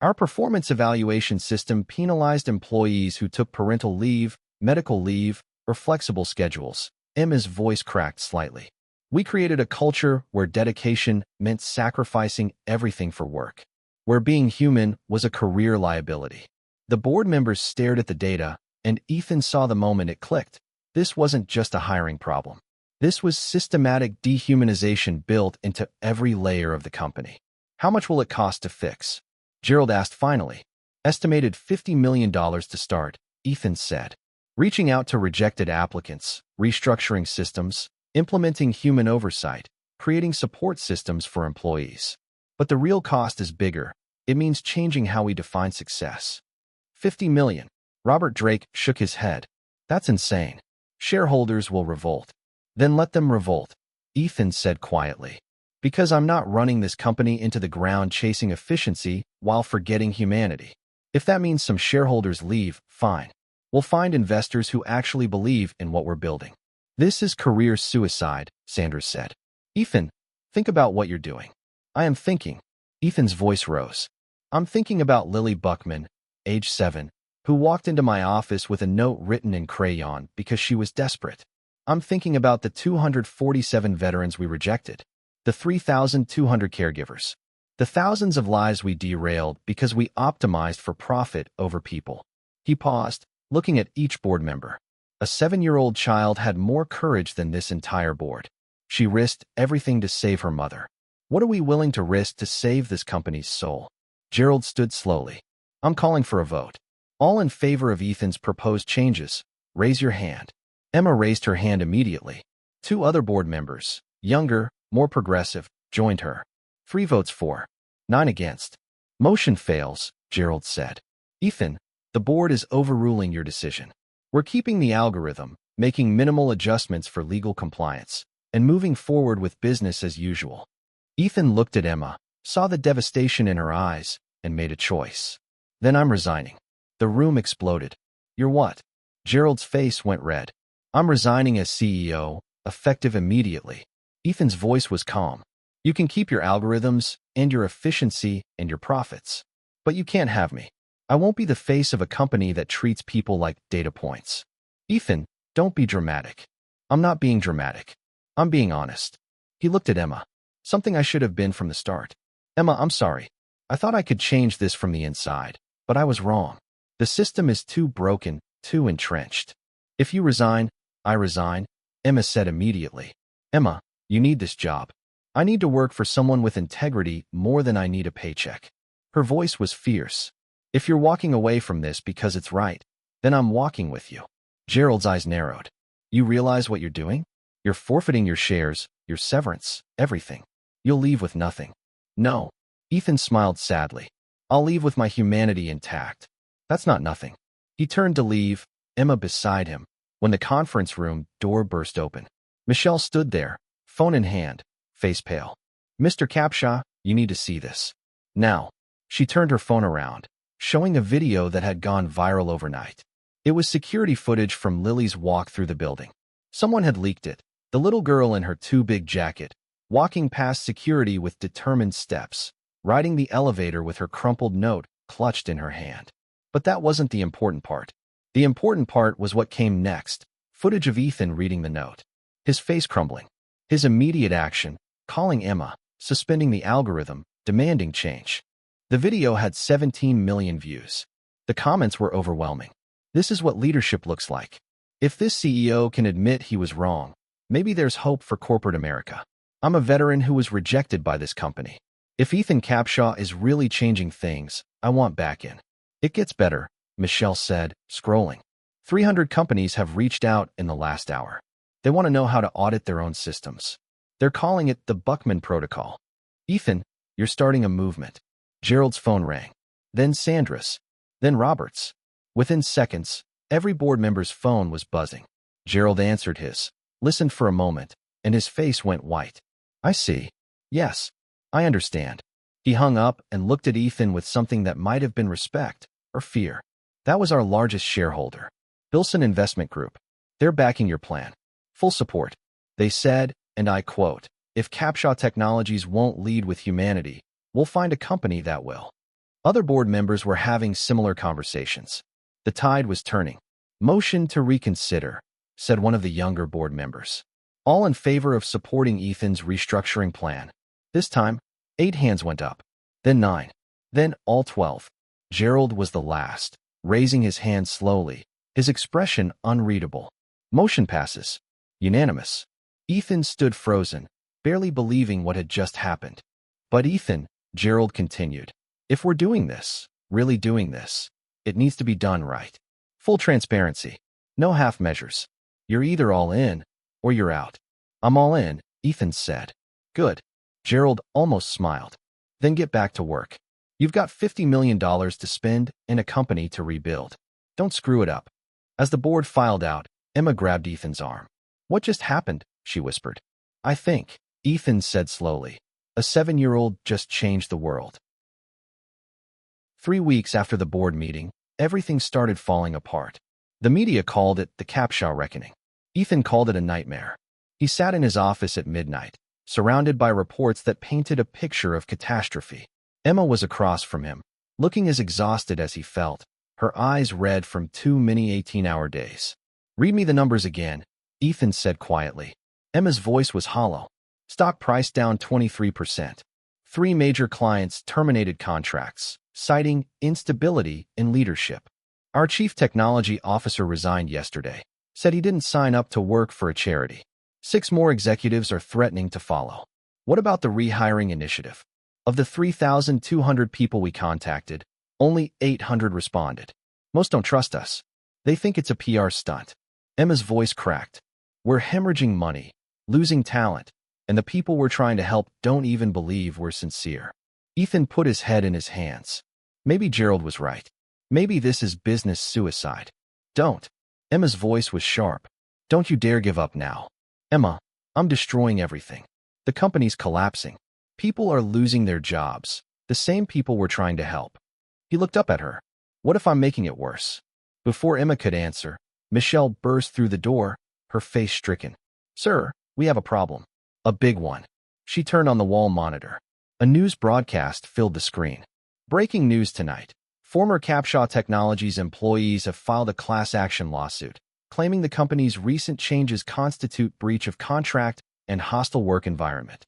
Our performance evaluation system penalized employees who took parental leave, medical leave, or flexible schedules. Emma's voice cracked slightly. We created a culture where dedication meant sacrificing everything for work, where being human was a career liability. The board members stared at the data, and Ethan saw the moment it clicked. This wasn't just a hiring problem. This was systematic dehumanization built into every layer of the company. How much will it cost to fix? Gerald asked finally. Estimated $50 million to start, Ethan said. Reaching out to rejected applicants, restructuring systems, implementing human oversight, creating support systems for employees. But the real cost is bigger. It means changing how we define success. 50 million. Robert Drake shook his head. That's insane. Shareholders will revolt. Then let them revolt, Ethan said quietly. Because I'm not running this company into the ground chasing efficiency while forgetting humanity. If that means some shareholders leave, fine. We'll find investors who actually believe in what we're building. This is career suicide, Sanders said. Ethan, think about what you're doing. I am thinking. Ethan's voice rose. I'm thinking about Lily Buckman, age 7, who walked into my office with a note written in crayon because she was desperate. I'm thinking about the 247 veterans we rejected, the 3,200 caregivers, the thousands of lives we derailed because we optimized for profit over people. He paused, looking at each board member. A 7-year-old child had more courage than this entire board. She risked everything to save her mother. What are we willing to risk to save this company's soul? Gerald stood slowly. I'm calling for a vote. All in favor of Ethan's proposed changes, raise your hand. Emma raised her hand immediately. 2 other board members, younger, more progressive, joined her. 3 votes for, 9 against. Motion fails, Gerald said. Ethan, the board is overruling your decision. We're keeping the algorithm, making minimal adjustments for legal compliance, and moving forward with business as usual. Ethan looked at Emma, saw the devastation in her eyes, and made a choice. Then I'm resigning. The room exploded. You're what? Gerald's face went red. I'm resigning as CEO, effective immediately. Ethan's voice was calm. You can keep your algorithms and your efficiency and your profits. But you can't have me. I won't be the face of a company that treats people like data points. Ethan, don't be dramatic. I'm not being dramatic. I'm being honest. He looked at Emma. Something I should have been from the start. Emma, I'm sorry. I thought I could change this from the inside, but I was wrong. The system is too broken, too entrenched. If you resign, I resign, Emma said immediately. Emma, you need this job. I need to work for someone with integrity more than I need a paycheck. Her voice was fierce. If you're walking away from this because it's right, then I'm walking with you. Gerald's eyes narrowed. You realize what you're doing? You're forfeiting your shares, your severance, everything. You'll leave with nothing. No. Ethan smiled sadly. I'll leave with my humanity intact. That's not nothing. He turned to leave, Emma beside him, when the conference room door burst open. Michelle stood there, phone in hand, face pale. Mr. Capshaw, you need to see this. Now. She turned her phone around, showing a video that had gone viral overnight. It was security footage from Lily's walk through the building. Someone had leaked it, the little girl in her too big jacket, walking past security with determined steps, riding the elevator with her crumpled note clutched in her hand. But that wasn't the important part. The important part was what came next, footage of Ethan reading the note. His face crumbling. His immediate action, calling Emma, suspending the algorithm, demanding change. The video had 17 million views. The comments were overwhelming. This is what leadership looks like. If this CEO can admit he was wrong, maybe there's hope for corporate America. I'm a veteran who was rejected by this company. If Ethan Capshaw is really changing things, I want back in. It gets better, Michelle said, scrolling. 300 companies have reached out in the last hour. They want to know how to audit their own systems. They're calling it the Buckman protocol. Ethan, you're starting a movement. Gerald's phone rang. Then Sandra's. Then Robert's. Within seconds, every board member's phone was buzzing. Gerald answered his, listened for a moment, and his face went white. I see. Yes, I understand. He hung up and looked at Ethan with something that might have been respect or fear. That was our largest shareholder. Bilson Investment Group. They're backing your plan. Full support. They said, and I quote, if Capshaw Technologies won't lead with humanity, we'll find a company that will. Other board members were having similar conversations. The tide was turning. Motion to reconsider, said one of the younger board members. All in favor of supporting Ethan's restructuring plan. This time, 8 hands went up. Then 9. Then all 12. Gerald was the last, raising his hand slowly, his expression unreadable. Motion passes. Unanimous. Ethan stood frozen, barely believing what had just happened. But Ethan, Gerald continued, if we're doing this, really doing this, it needs to be done right. Full transparency. No half measures. You're either all in, or you're out. I'm all in, Ethan said. Good. Gerald almost smiled. Then get back to work. You've got $50 million to spend and a company to rebuild. Don't screw it up. As the board filed out, Emma grabbed Ethan's arm. What just happened? She whispered. I think, Ethan said slowly. A 7-year-old just changed the world. 3 weeks after the board meeting, everything started falling apart. The media called it the Capshaw reckoning. Ethan called it a nightmare. He sat in his office at midnight, surrounded by reports that painted a picture of catastrophe. Emma was across from him, looking as exhausted as he felt, her eyes red from too many 18-hour days. Read me the numbers again, Ethan said quietly. Emma's voice was hollow. Stock price down 23%. 3 major clients terminated contracts, citing instability in leadership. Our chief technology officer resigned yesterday, said he didn't sign up to work for a charity. 6 more executives are threatening to follow. What about the rehiring initiative? Of the 3,200 people we contacted, only 800 responded. Most don't trust us. They think it's a PR stunt. Emma's voice cracked. We're hemorrhaging money, losing talent, and the people we're trying to help don't even believe we're sincere. Ethan put his head in his hands. Maybe Gerald was right. Maybe this is business suicide. Don't. Emma's voice was sharp. Don't you dare give up now. Emma, I'm destroying everything. The company's collapsing. People are losing their jobs, the same people we're trying to help. He looked up at her. What if I'm making it worse? Before Emma could answer, Michelle burst through the door, her face stricken. Sir, we have a problem. A big one. She turned on the wall monitor. A news broadcast filled the screen. Breaking news tonight. Former Capshaw Technologies employees have filed a class action lawsuit, claiming the company's recent changes constitute breach of contract and hostile work environment.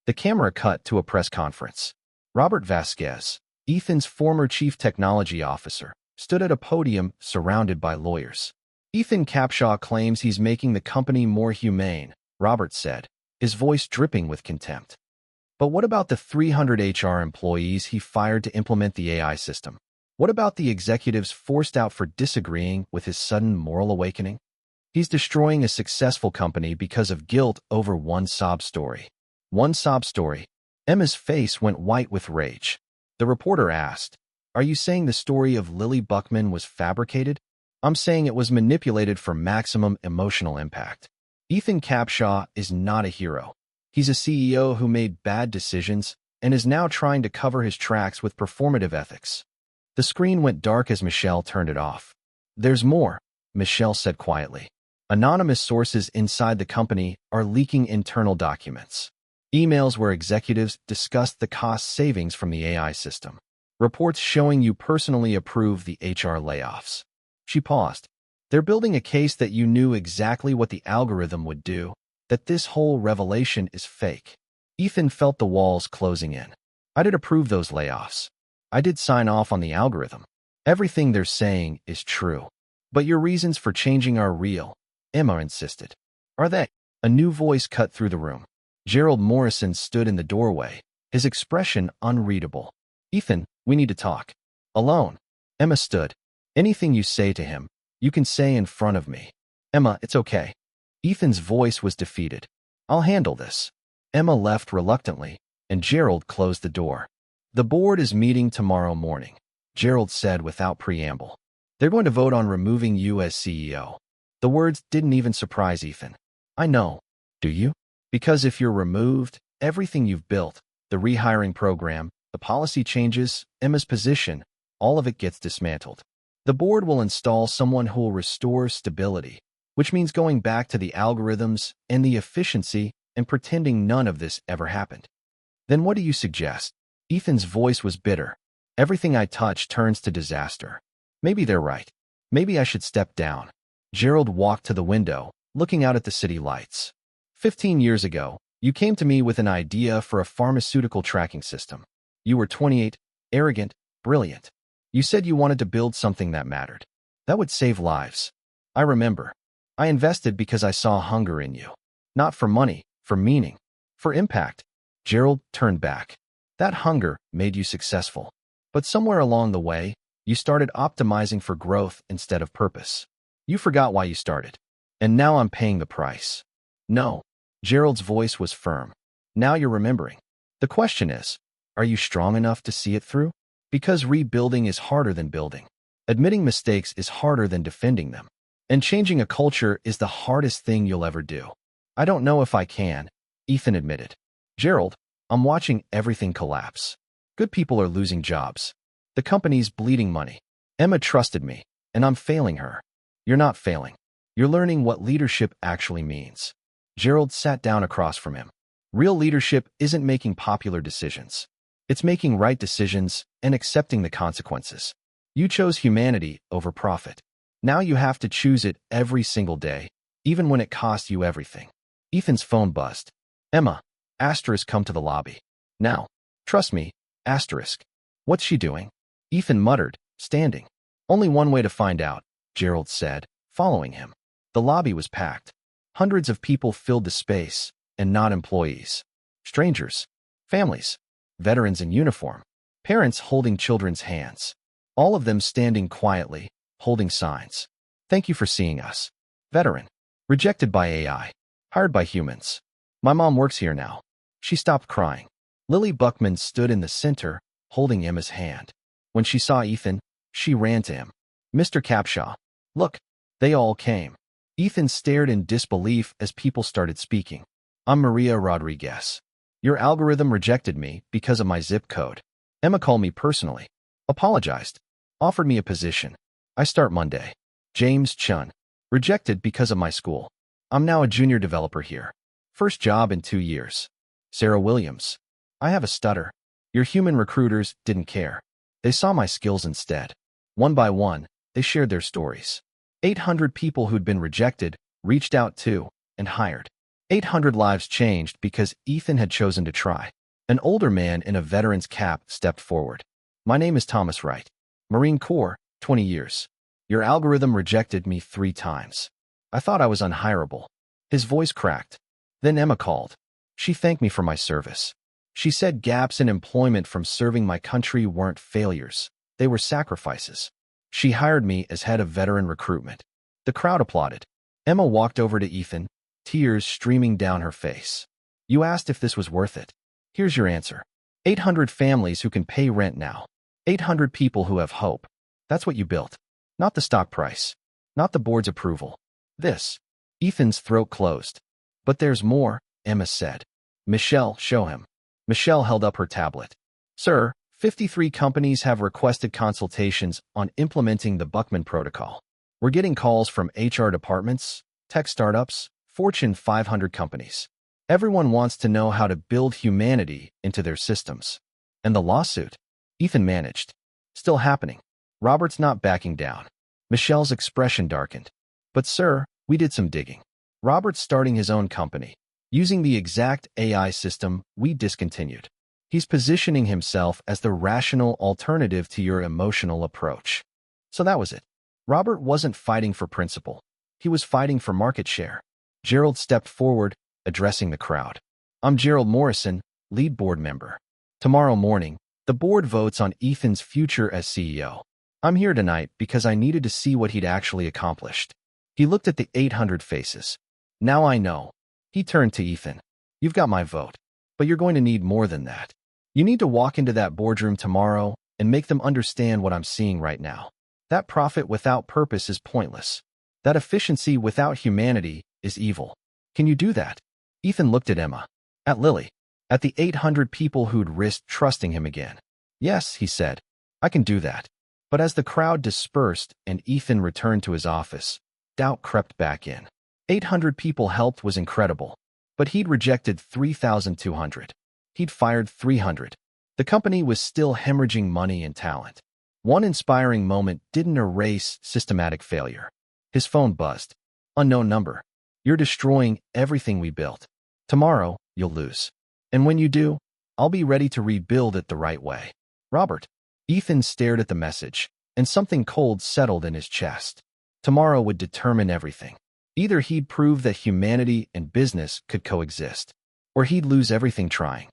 The camera cut to a press conference. Robert Vasquez, Ethan's former chief technology officer, stood at a podium surrounded by lawyers. Ethan Capshaw claims he's making the company more humane, Robert said, his voice dripping with contempt. But what about the 300 HR employees he fired to implement the AI system? What about the executives forced out for disagreeing with his sudden moral awakening? He's destroying a successful company because of guilt over one sob story. One sob story. Emma's face went white with rage. The reporter asked, Are you saying the story of Lily Buckman was fabricated? I'm saying it was manipulated for maximum emotional impact. Ethan Capshaw is not a hero. He's a CEO who made bad decisions and is now trying to cover his tracks with performative ethics. The screen went dark as Michelle turned it off. There's more, Michelle said quietly. Anonymous sources inside the company are leaking internal documents. Emails where executives discussed the cost savings from the AI system. Reports showing you personally approved the HR layoffs. She paused. They're building a case that you knew exactly what the algorithm would do, that this whole revelation is fake. Ethan felt the walls closing in. I did approve those layoffs. I did sign off on the algorithm. Everything they're saying is true. But your reasons for changing are real, Emma insisted. Are they? A new voice cut through the room. Gerald Morrison stood in the doorway, his expression unreadable. Ethan, we need to talk. Alone. Emma stood. Anything you say to him, you can say in front of me. Emma, it's okay. Ethan's voice was defeated. I'll handle this. Emma left reluctantly, and Gerald closed the door. The board is meeting tomorrow morning, Gerald said without preamble. They're going to vote on removing you as CEO. The words didn't even surprise Ethan. I know. Do you? Because if you're removed, everything you've built, the rehiring program, the policy changes, Emma's position, all of it gets dismantled. The board will install someone who will restore stability, which means going back to the algorithms and the efficiency and pretending none of this ever happened. Then what do you suggest? Ethan's voice was bitter. Everything I touch turns to disaster. Maybe they're right. Maybe I should step down. Gerald walked to the window, looking out at the city lights. 15 years ago, you came to me with an idea for a pharmaceutical tracking system. You were 28, arrogant, brilliant. You said you wanted to build something that mattered. That would save lives. I remember. I invested because I saw hunger in you. Not for money, for meaning, for impact. Gerald turned back. That hunger made you successful. But somewhere along the way, you started optimizing for growth instead of purpose. You forgot why you started. And now I'm paying the price. No. Gerald's voice was firm. Now you're remembering. The question is, are you strong enough to see it through? Because rebuilding is harder than building. Admitting mistakes is harder than defending them. And changing a culture is the hardest thing you'll ever do. I don't know if I can, Ethan admitted. Gerald, I'm watching everything collapse. Good people are losing jobs. The company's bleeding money. Emma trusted me, and I'm failing her. You're not failing. You're learning what leadership actually means. Gerald sat down across from him. Real leadership isn't making popular decisions. It's making right decisions and accepting the consequences. You chose humanity over profit. Now you have to choose it every single day, even when it costs you everything. Ethan's phone buzzed. Emma, asterisk, come to the lobby. Now. Trust me, asterisk. What's she doing? Ethan muttered, standing. Only one way to find out, Gerald said, following him. The lobby was packed. Hundreds of people filled the space, and not employees. Strangers, families, veterans in uniform, parents holding children's hands. All of them standing quietly, holding signs. Thank you for seeing us. Veteran. Rejected by AI. Hired by humans. My mom works here now. She stopped crying. Lily Buckman stood in the center, holding Emma's hand. When she saw Ethan, she ran to him. Mr. Capshaw. Look, they all came. Ethan stared in disbelief as people started speaking. I'm Maria Rodriguez. Your algorithm rejected me because of my zip code. Emma called me personally. Apologized. Offered me a position. I start Monday. James Chun. Rejected because of my school. I'm now a junior developer here. First job in 2 years. Sarah Williams. I have a stutter. Your human recruiters didn't care. They saw my skills instead. One by one, they shared their stories. 800 people who'd been rejected reached out to and hired. 800 lives changed because Ethan had chosen to try. An older man in a veteran's cap stepped forward. My name is Thomas Wright. Marine Corps, 20 years. Your algorithm rejected me 3 times. I thought I was unhireable. His voice cracked. Then Emma called. She thanked me for my service. She said gaps in employment from serving my country weren't failures. They were sacrifices. She hired me as head of veteran recruitment. The crowd applauded. Emma walked over to Ethan, tears streaming down her face. You asked if this was worth it. Here's your answer. 800 families who can pay rent now. 800 people who have hope. That's what you built. Not the stock price. Not the board's approval. This. Ethan's throat closed. But there's more, Emma said. Michelle, show him. Michelle held up her tablet. Sir, 53 companies have requested consultations on implementing the Buckman protocol. We're getting calls from HR departments, tech startups, Fortune 500 companies. Everyone wants to know how to build humanity into their systems. And the lawsuit? Ethan managed. Still happening. Robert's not backing down. Michelle's expression darkened. But sir, we did some digging. Robert's starting his own company, using the exact AI system we discontinued. He's positioning himself as the rational alternative to your emotional approach. So that was it. Robert wasn't fighting for principle. He was fighting for market share. Gerald stepped forward, addressing the crowd. I'm Gerald Morrison, lead board member. Tomorrow morning, the board votes on Ethan's future as CEO. I'm here tonight because I needed to see what he'd actually accomplished. He looked at the 800 faces. Now I know. He turned to Ethan. You've got my vote, but you're going to need more than that. You need to walk into that boardroom tomorrow and make them understand what I'm seeing right now. That profit without purpose is pointless. That efficiency without humanity is evil. Can you do that? Ethan looked at Emma, at Lily, at the 800 people who'd risked trusting him again. Yes, he said, I can do that. But as the crowd dispersed and Ethan returned to his office, doubt crept back in. 800 people helped was incredible, but he'd rejected 3,200. He'd fired 300. The company was still hemorrhaging money and talent. One inspiring moment didn't erase systematic failure. His phone buzzed. Unknown number. You're destroying everything we built. Tomorrow, you'll lose. And when you do, I'll be ready to rebuild it the right way. Robert. Ethan stared at the message, and something cold settled in his chest. Tomorrow would determine everything. Either he'd prove that humanity and business could coexist, or he'd lose everything trying.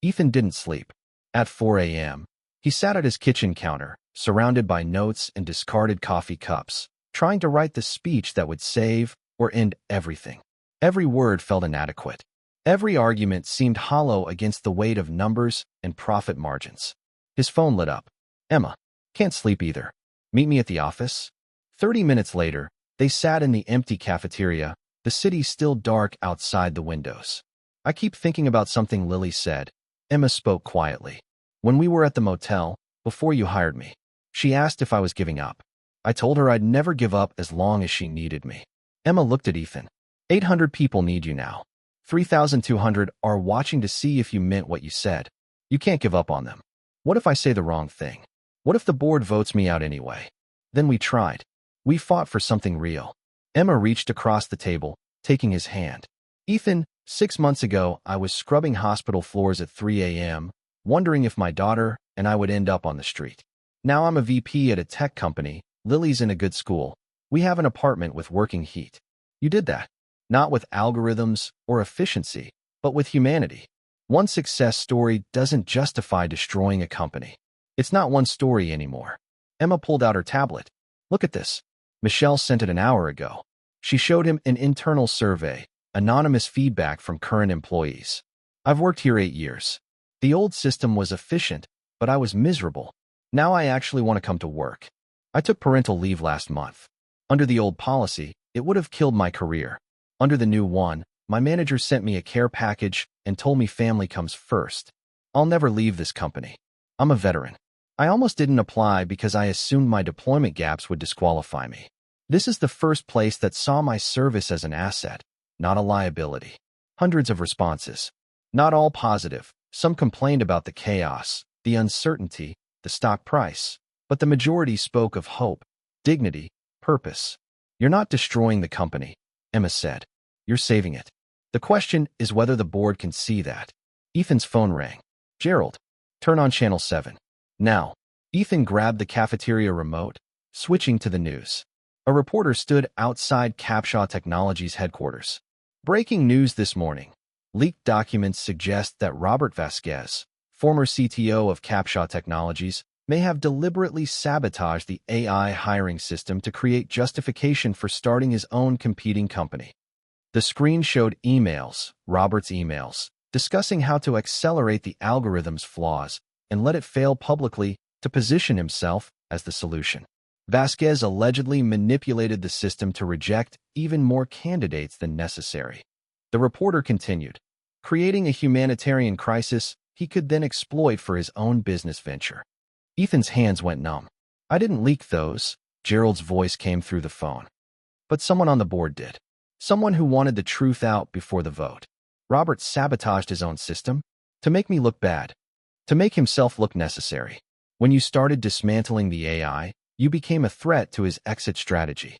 Ethan didn't sleep. At 4 a.m., he sat at his kitchen counter, surrounded by notes and discarded coffee cups, trying to write the speech that would save or end everything. Every word felt inadequate. Every argument seemed hollow against the weight of numbers and profit margins. His phone lit up. Emma. Can't sleep either. Meet me at the office? 30 minutes later, they sat in the empty cafeteria, the city still dark outside the windows. I keep thinking about something Lily said. Emma spoke quietly. When we were at the motel, before you hired me, she asked if I was giving up. I told her I'd never give up as long as she needed me. Emma looked at Ethan. 800 people need you now. 3,200 are watching to see if you meant what you said. You can't give up on them. What if I say the wrong thing? What if the board votes me out anyway? Then we tried. We fought for something real. Emma reached across the table, taking his hand. Ethan, 6 months ago, I was scrubbing hospital floors at 3 a.m., wondering if my daughter and I would end up on the street. Now I'm a VP at a tech company. Lily's in a good school. We have an apartment with working heat. You did that. Not with algorithms or efficiency, but with humanity. One success story doesn't justify destroying a company. It's not one story anymore. Emma pulled out her tablet. Look at this. Michelle sent it an hour ago. She showed him an internal survey, anonymous feedback from current employees. I've worked here 8 years. The old system was efficient, but I was miserable. Now I actually want to come to work. I took parental leave last month. Under the old policy, it would have killed my career. Under the new one, my manager sent me a care package and told me family comes first. I'll never leave this company. I'm a veteran. I almost didn't apply because I assumed my deployment gaps would disqualify me. This is the first place that saw my service as an asset, not a liability. Hundreds of responses. Not all positive. Some complained about the chaos, the uncertainty, the stock price. But the majority spoke of hope, dignity, purpose. You're not destroying the company, Emma said. You're saving it. The question is whether the board can see that. Ethan's phone rang. Gerald, turn on channel 7. Now. Ethan grabbed the cafeteria remote, switching to the news. A reporter stood outside Capshaw Technologies headquarters. Breaking news this morning. Leaked documents suggest that Robert Vasquez, former CTO of Capshaw Technologies, may have deliberately sabotaged the AI hiring system to create justification for starting his own competing company. The screen showed emails, Robert's emails, discussing how to accelerate the algorithm's flaws and let it fail publicly to position himself as the solution. Vasquez allegedly manipulated the system to reject even more candidates than necessary. The reporter continued, creating a humanitarian crisis he could then exploit for his own business venture. Ethan's hands went numb. I didn't leak those, Gerald's voice came through the phone. But someone on the board did. Someone who wanted the truth out before the vote. Robert sabotaged his own system to make me look bad, to make himself look necessary. When you started dismantling the AI, you became a threat to his exit strategy.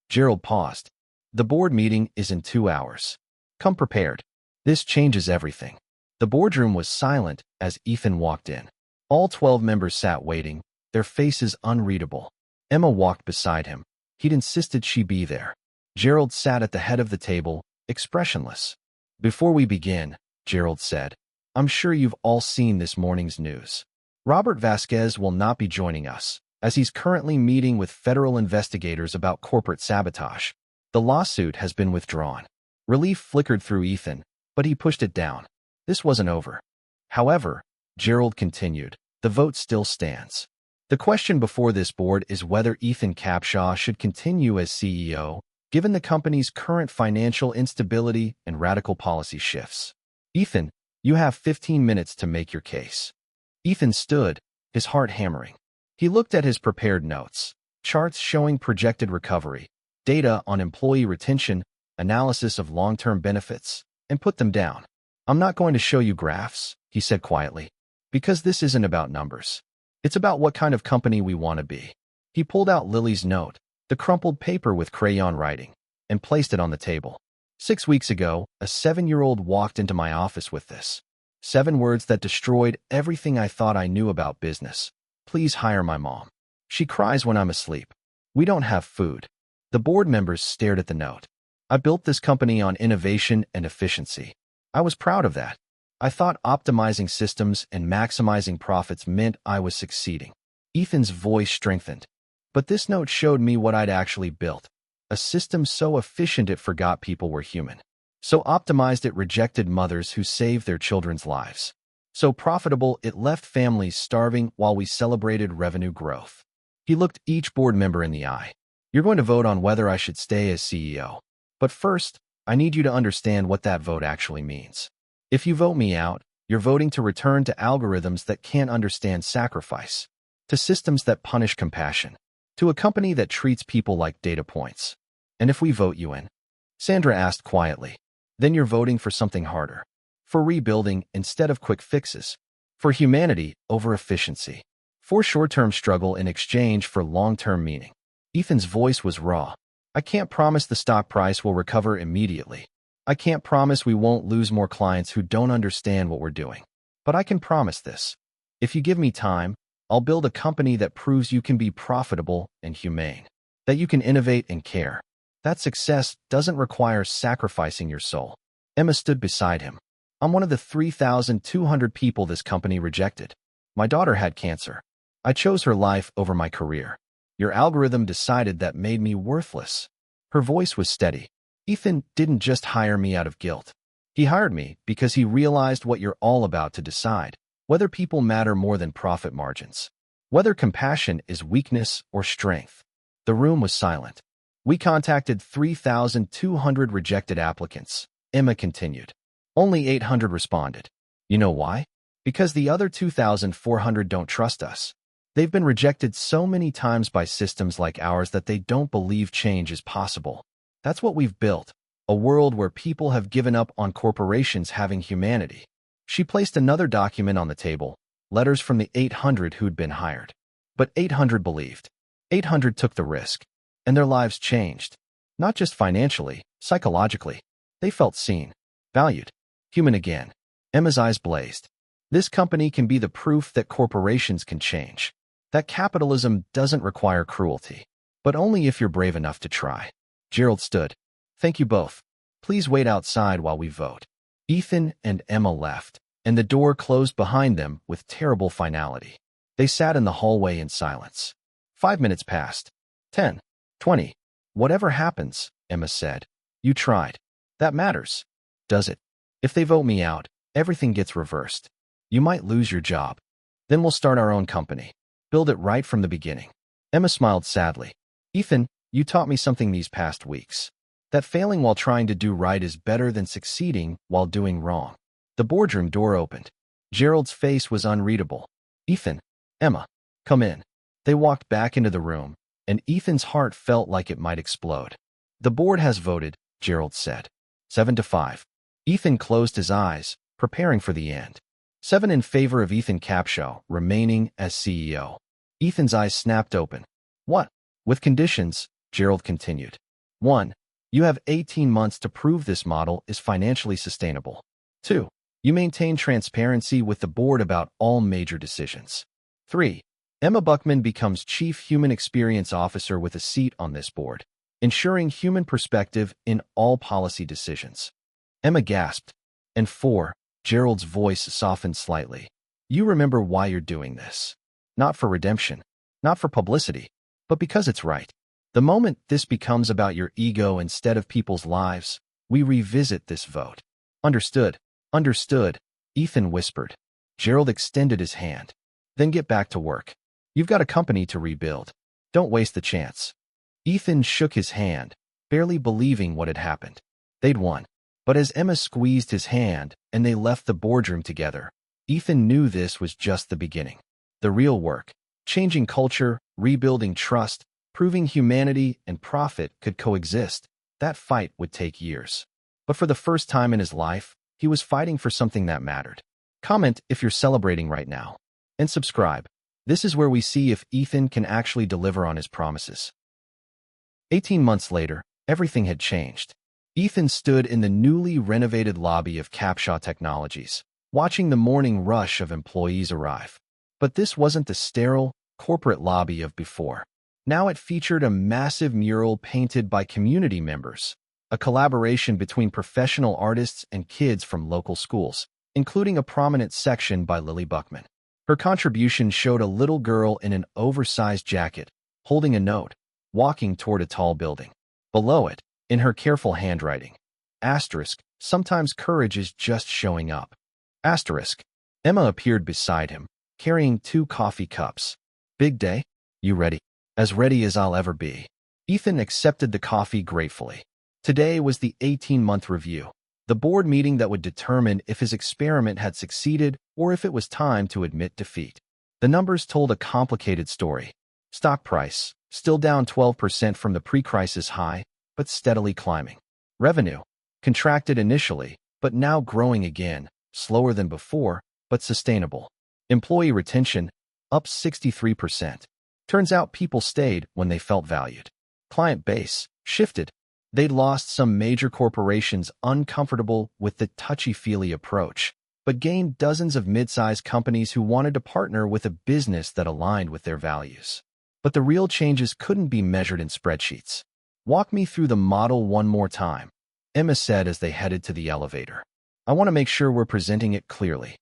Gerald paused. The board meeting is in 2 hours. Come prepared. This changes everything. The boardroom was silent as Ethan walked in. All 12 members sat waiting, their faces unreadable. Emma walked beside him. He'd insisted she be there. Gerald sat at the head of the table, expressionless. Before we begin, Gerald said, I'm sure you've all seen this morning's news. Robert Vasquez will not be joining us, as he's currently meeting with federal investigators about corporate sabotage. The lawsuit has been withdrawn. Relief flickered through Ethan, but he pushed it down. This wasn't over. However, Gerald continued, the vote still stands. The question before this board is whether Ethan Capshaw should continue as CEO, given the company's current financial instability and radical policy shifts. Ethan, you have 15 minutes to make your case. Ethan stood, his heart hammering. He looked at his prepared notes, charts showing projected recovery, data on employee retention, analysis of long-term benefits, and put them down. I'm not going to show you graphs, he said quietly, because this isn't about numbers. It's about what kind of company we want to be. He pulled out Lily's note, the crumpled paper with crayon writing, and placed it on the table. 6 weeks ago, a 7-year-old walked into my office with this. 7 words that destroyed everything I thought I knew about business. Please hire my mom. She cries when I'm asleep. We don't have food. The board members stared at the note. I built this company on innovation and efficiency. I was proud of that. I thought optimizing systems and maximizing profits meant I was succeeding. Ethan's voice strengthened. But this note showed me what I'd actually built. A system so efficient it forgot people were human. So optimized it rejected mothers who saved their children's lives. So profitable it left families starving while we celebrated revenue growth. He looked each board member in the eye. You're going to vote on whether I should stay as CEO. But first, I need you to understand what that vote actually means. If you vote me out, you're voting to return to algorithms that can't understand sacrifice, to systems that punish compassion, to a company that treats people like data points. And if we vote you in, Sandra asked quietly, then you're voting for something harder, for rebuilding instead of quick fixes, for humanity over efficiency, for short-term struggle in exchange for long-term meaning. Ethan's voice was raw. I can't promise the stock price will recover immediately. I can't promise we won't lose more clients who don't understand what we're doing. But I can promise this. If you give me time, I'll build a company that proves you can be profitable and humane, that you can innovate and care. That success doesn't require sacrificing your soul. Emma stood beside him. I'm one of the 3,200 people this company rejected. My daughter had cancer. I chose her life over my career. Your algorithm decided that made me worthless. Her voice was steady. Ethan didn't just hire me out of guilt. He hired me because he realized what you're all about to decide, whether people matter more than profit margins, whether compassion is weakness or strength. The room was silent. We contacted 3,200 rejected applicants, Emma continued. Only 800 responded. You know why? Because the other 2,400 don't trust us. They've been rejected so many times by systems like ours that they don't believe change is possible. That's what we've built, a world where people have given up on corporations having humanity. She placed another document on the table, letters from the 800 who'd been hired. But 800 believed. 800 took the risk. And their lives changed. Not just financially, psychologically. They felt seen, valued, human again. Emma's eyes blazed. This company can be the proof that corporations can change. That capitalism doesn't require cruelty. But only if you're brave enough to try. Gerald stood. Thank you both. Please wait outside while we vote. Ethan and Emma left, and the door closed behind them with terrible finality. They sat in the hallway in silence. 5 minutes passed. 10. 20. Whatever happens, Emma said. You tried. That matters. Does it? If they vote me out, everything gets reversed. You might lose your job. Then we'll start our own company. Build it right from the beginning. Emma smiled sadly. Ethan, you taught me something these past weeks. That failing while trying to do right is better than succeeding while doing wrong. The boardroom door opened. Gerald's face was unreadable. Ethan, Emma, come in. They walked back into the room, and Ethan's heart felt like it might explode. The board has voted, Gerald said. 7-5. Ethan closed his eyes, preparing for the end. 7 in favor of Ethan Capshaw, remaining as CEO. Ethan's eyes snapped open. What? With conditions, Gerald continued. 1. You have 18 months to prove this model is financially sustainable. 2. You maintain transparency with the board about all major decisions. 3. Emma Buckman becomes Chief Human Experience Officer with a seat on this board, ensuring human perspective in all policy decisions. Emma gasped. And 4. Gerald's voice softened slightly. You remember why you're doing this. Not for redemption, not for publicity, but because it's right. The moment this becomes about your ego instead of people's lives, we revisit this vote. Understood. Understood, Ethan whispered. Gerald extended his hand. Then get back to work. You've got a company to rebuild. Don't waste the chance. Ethan shook his hand, barely believing what had happened. They'd won. But as Emma squeezed his hand and they left the boardroom together, Ethan knew this was just the beginning. The real work, changing culture, rebuilding trust, proving humanity and profit could coexist, that fight would take years. But for the first time in his life, he was fighting for something that mattered. Comment if you're celebrating right now. And subscribe. This is where we see if Ethan can actually deliver on his promises. 18 months later, everything had changed. Ethan stood in the newly renovated lobby of Capshaw Technologies, watching the morning rush of employees arrive. But this wasn't the sterile, corporate lobby of before. Now it featured a massive mural painted by community members, a collaboration between professional artists and kids from local schools, including a prominent section by Lily Buckman. Her contribution showed a little girl in an oversized jacket, holding a note, walking toward a tall building. Below it, in her careful handwriting, Sometimes courage is just showing up. Asterisk. Emma appeared beside him, carrying 2 coffee cups. Big day? You ready? As ready as I'll ever be. Ethan accepted the coffee gratefully. Today was the 18-month review, the board meeting that would determine if his experiment had succeeded or if it was time to admit defeat. The numbers told a complicated story. Stock price, still down 12% from the pre-crisis high, but steadily climbing. Revenue, contracted initially, but now growing again, slower than before, but sustainable. Employee retention, up 63%. Turns out people stayed when they felt valued. Client base, shifted. They'd lost some major corporations uncomfortable with the touchy-feely approach, but gained dozens of mid-sized companies who wanted to partner with a business that aligned with their values. But the real changes couldn't be measured in spreadsheets. Walk me through the model one more time, Emma said as they headed to the elevator. I want to make sure we're presenting it clearly.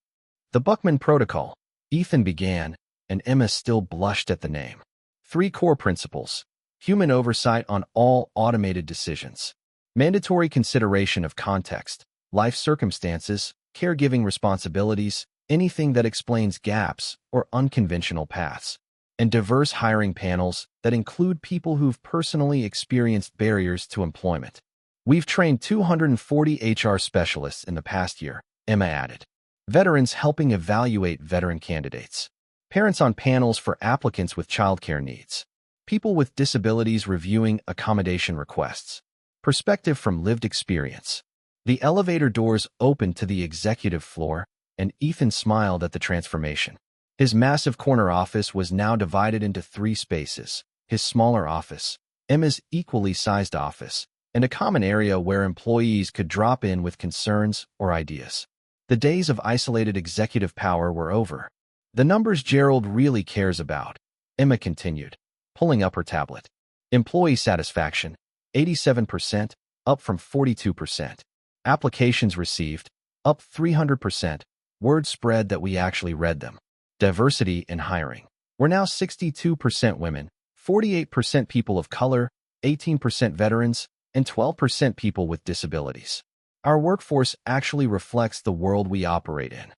The Buckman protocol, Ethan began, and Emma still blushed at the name. 3 core principles. Human oversight on all automated decisions. Mandatory consideration of context, life circumstances, caregiving responsibilities, anything that explains gaps or unconventional paths. And diverse hiring panels that include people who've personally experienced barriers to employment. We've trained 240 HR specialists in the past year, Emma added. Veterans helping evaluate veteran candidates. Parents on panels for applicants with childcare needs. People with disabilities reviewing accommodation requests. Perspective from lived experience. The elevator doors opened to the executive floor, and Ethan smiled at the transformation. His massive corner office was now divided into 3 spaces. His smaller office, Emma's equally sized office, and a common area where employees could drop in with concerns or ideas. The days of isolated executive power were over. The numbers Gerald really cares about, Emma continued, pulling up her tablet. Employee satisfaction, 87%, up from 42%. Applications received, up 300%. Word spread that we actually read them. Diversity in hiring. We're now 62% women, 48% people of color, 18% veterans, and 12% people with disabilities. Our workforce actually reflects the world we operate in.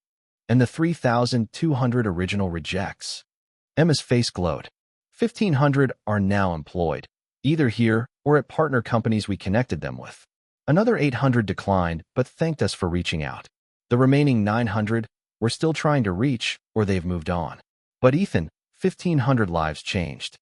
And the 3,200 original rejects. Emma's face glowed. 1,500 are now employed, either here or at partner companies we connected them with. Another 800 declined but thanked us for reaching out. The remaining 900 we're still trying to reach, or they've moved on. But Ethan, 1,500 lives changed.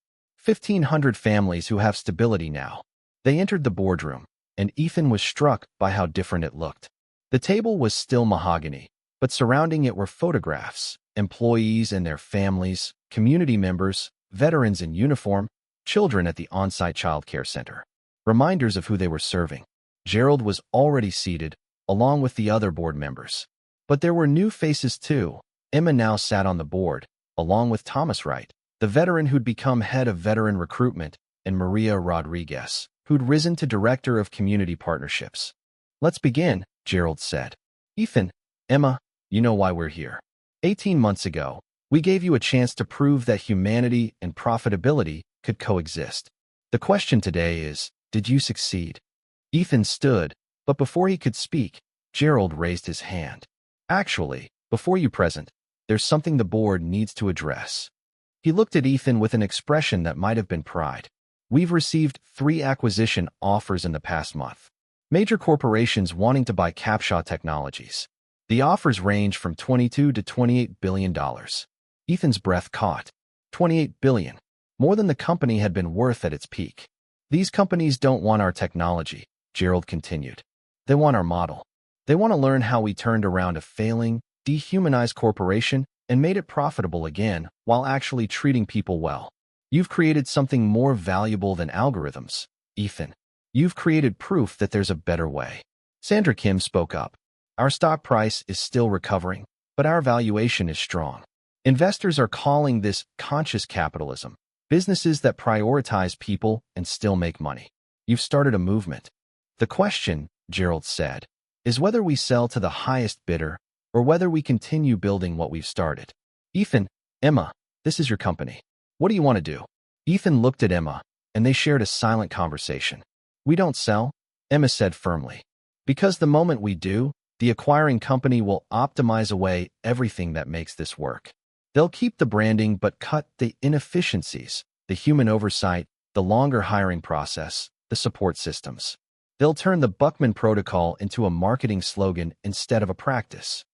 1,500 families who have stability now. They entered the boardroom, and Ethan was struck by how different it looked. The table was still mahogany, but surrounding it were photographs, employees and their families, community members, veterans in uniform, children at the on-site child care center. Reminders of who they were serving. Gerald was already seated, along with the other board members. But there were new faces too. Emma now sat on the board, along with Thomas Wright, the veteran who'd become head of veteran recruitment, and Maria Rodriguez, who'd risen to director of community partnerships. Let's begin, Gerald said. Ethan, Emma, you know why we're here. 18 months ago, we gave you a chance to prove that humanity and profitability could coexist. The question today is, did you succeed? Ethan stood, but before he could speak, Gerald raised his hand. Actually, before you present, there's something the board needs to address. He looked at Ethan with an expression that might have been pride. We've received 3 acquisition offers in the past month. Major corporations wanting to buy Capshaw Technologies. The offers range from $22 to $28 billion. Ethan's breath caught. $28 billion. More than the company had been worth at its peak. These companies don't want our technology, Gerald continued. They want our model. They want to learn how we turned around a failing, dehumanized corporation and made it profitable again while actually treating people well. You've created something more valuable than algorithms, Ethan. You've created proof that there's a better way. Sandra Kim spoke up. Our stock price is still recovering, but our valuation is strong. Investors are calling this conscious capitalism, businesses that prioritize people and still make money. You've started a movement. The question, Gerald said, is whether we sell to the highest bidder or whether we continue building what we've started. Ethan, Emma, this is your company. What do you want to do? Ethan looked at Emma, and they shared a silent conversation. We don't sell, Emma said firmly. Because the moment we do, the acquiring company will optimize away everything that makes this work. They'll keep the branding but cut the inefficiencies, the human oversight, the longer hiring process, the support systems. They'll turn the Buckman protocol into a marketing slogan instead of a practice.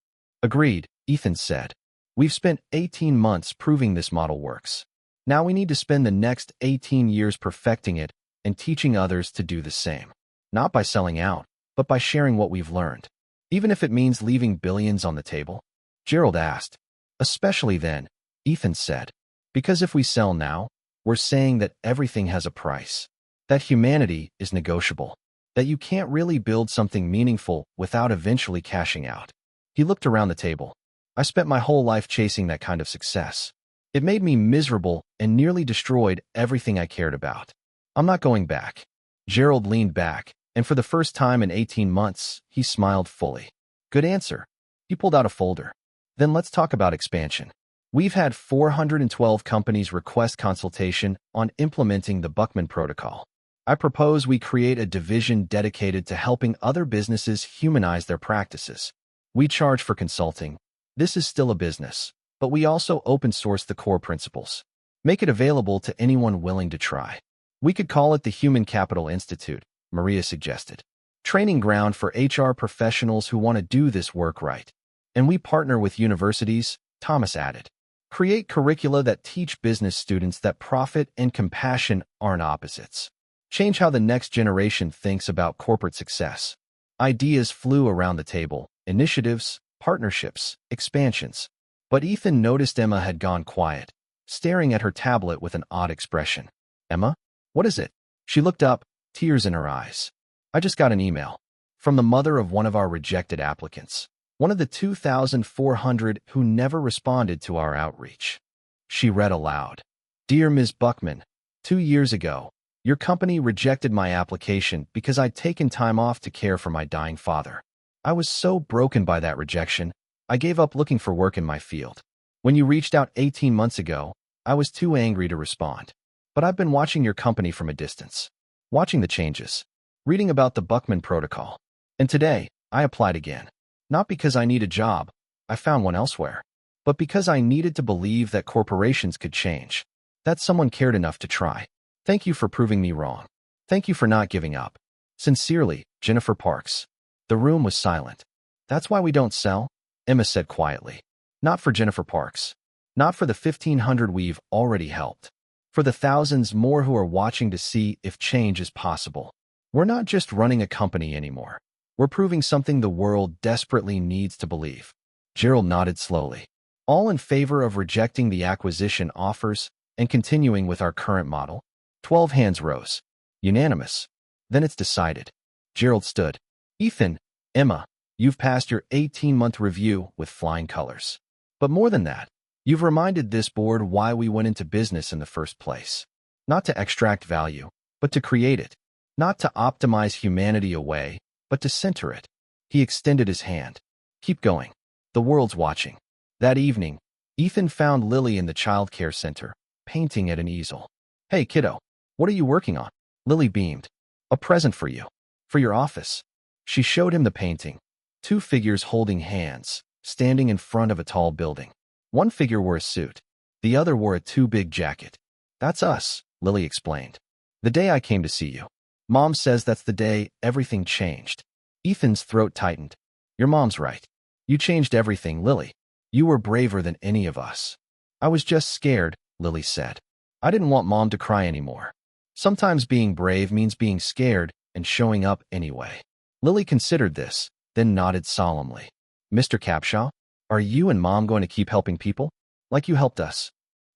Agreed, Ethan said. We've spent 18 months proving this model works. Now we need to spend the next 18 years perfecting it and teaching others to do the same. Not by selling out, but by sharing what we've learned. Even if it means leaving billions on the table? Gerald asked. Especially then, Ethan said. Because if we sell now, we're saying that everything has a price. That humanity is negotiable. That you can't really build something meaningful without eventually cashing out. He looked around the table. I spent my whole life chasing that kind of success. It made me miserable and nearly destroyed everything I cared about. I'm not going back. Gerald leaned back, and for the first time in 18 months, he smiled fully. Good answer. He pulled out a folder. Then let's talk about expansion. We've had 412 companies request consultation on implementing the Buckman protocol. I propose we create a division dedicated to helping other businesses humanize their practices. We charge for consulting. This is still a business, but we also open source the core principles. Make it available to anyone willing to try. We could call it the Human Capital Institute, Maria suggested. Training ground for HR professionals who want to do this work right. And we partner with universities, Thomas added. Create curricula that teach business students that profit and compassion aren't opposites. Change how the next generation thinks about corporate success. Ideas flew around the table, initiatives, partnerships, expansions. But Ethan noticed Emma had gone quiet, staring at her tablet with an odd expression. Emma? What is it? She looked up, tears in her eyes. I just got an email. From the mother of one of our rejected applicants. One of the 2,400 who never responded to our outreach. She read aloud. Dear Ms. Buckman, 2 years ago, your company rejected my application because I'd taken time off to care for my dying father. I was so broken by that rejection, I gave up looking for work in my field. When you reached out 18 months ago, I was too angry to respond. But I've been watching your company from a distance. Watching the changes. Reading about the Buckman protocol. And today, I applied again. Not because I need a job, I found one elsewhere. But because I needed to believe that corporations could change. That someone cared enough to try. Thank you for proving me wrong. Thank you for not giving up. Sincerely, Jennifer Parks. The room was silent. That's why we don't sell, Emma said quietly. Not for Jennifer Parks. Not for the 1,500 we've already helped. For the thousands more who are watching to see if change is possible. We're not just running a company anymore. We're proving something the world desperately needs to believe. Gerald nodded slowly. All in favor of rejecting the acquisition offers and continuing with our current model? 12 hands rose. Unanimous. Then it's decided. Gerald stood. Ethan, Emma, you've passed your 18-month review with flying colors. But more than that, you've reminded this board why we went into business in the first place. Not to extract value, but to create it. Not to optimize humanity away, but to center it. He extended his hand. Keep going. The world's watching. That evening, Ethan found Lily in the child care center, painting at an easel. Hey, kiddo, what are you working on? Lily beamed. A present for you. For your office. She showed him the painting. 2 figures holding hands, standing in front of a tall building. One figure wore a suit. The other wore a too-big jacket. That's us, Lily explained. The day I came to see you. Mom says that's the day everything changed. Ethan's throat tightened. Your mom's right. You changed everything, Lily. You were braver than any of us. I was just scared, Lily said. I didn't want Mom to cry anymore. Sometimes being brave means being scared and showing up anyway. Lily considered this, then nodded solemnly. Mr. Capshaw, are you and Mom going to keep helping people? Like you helped us.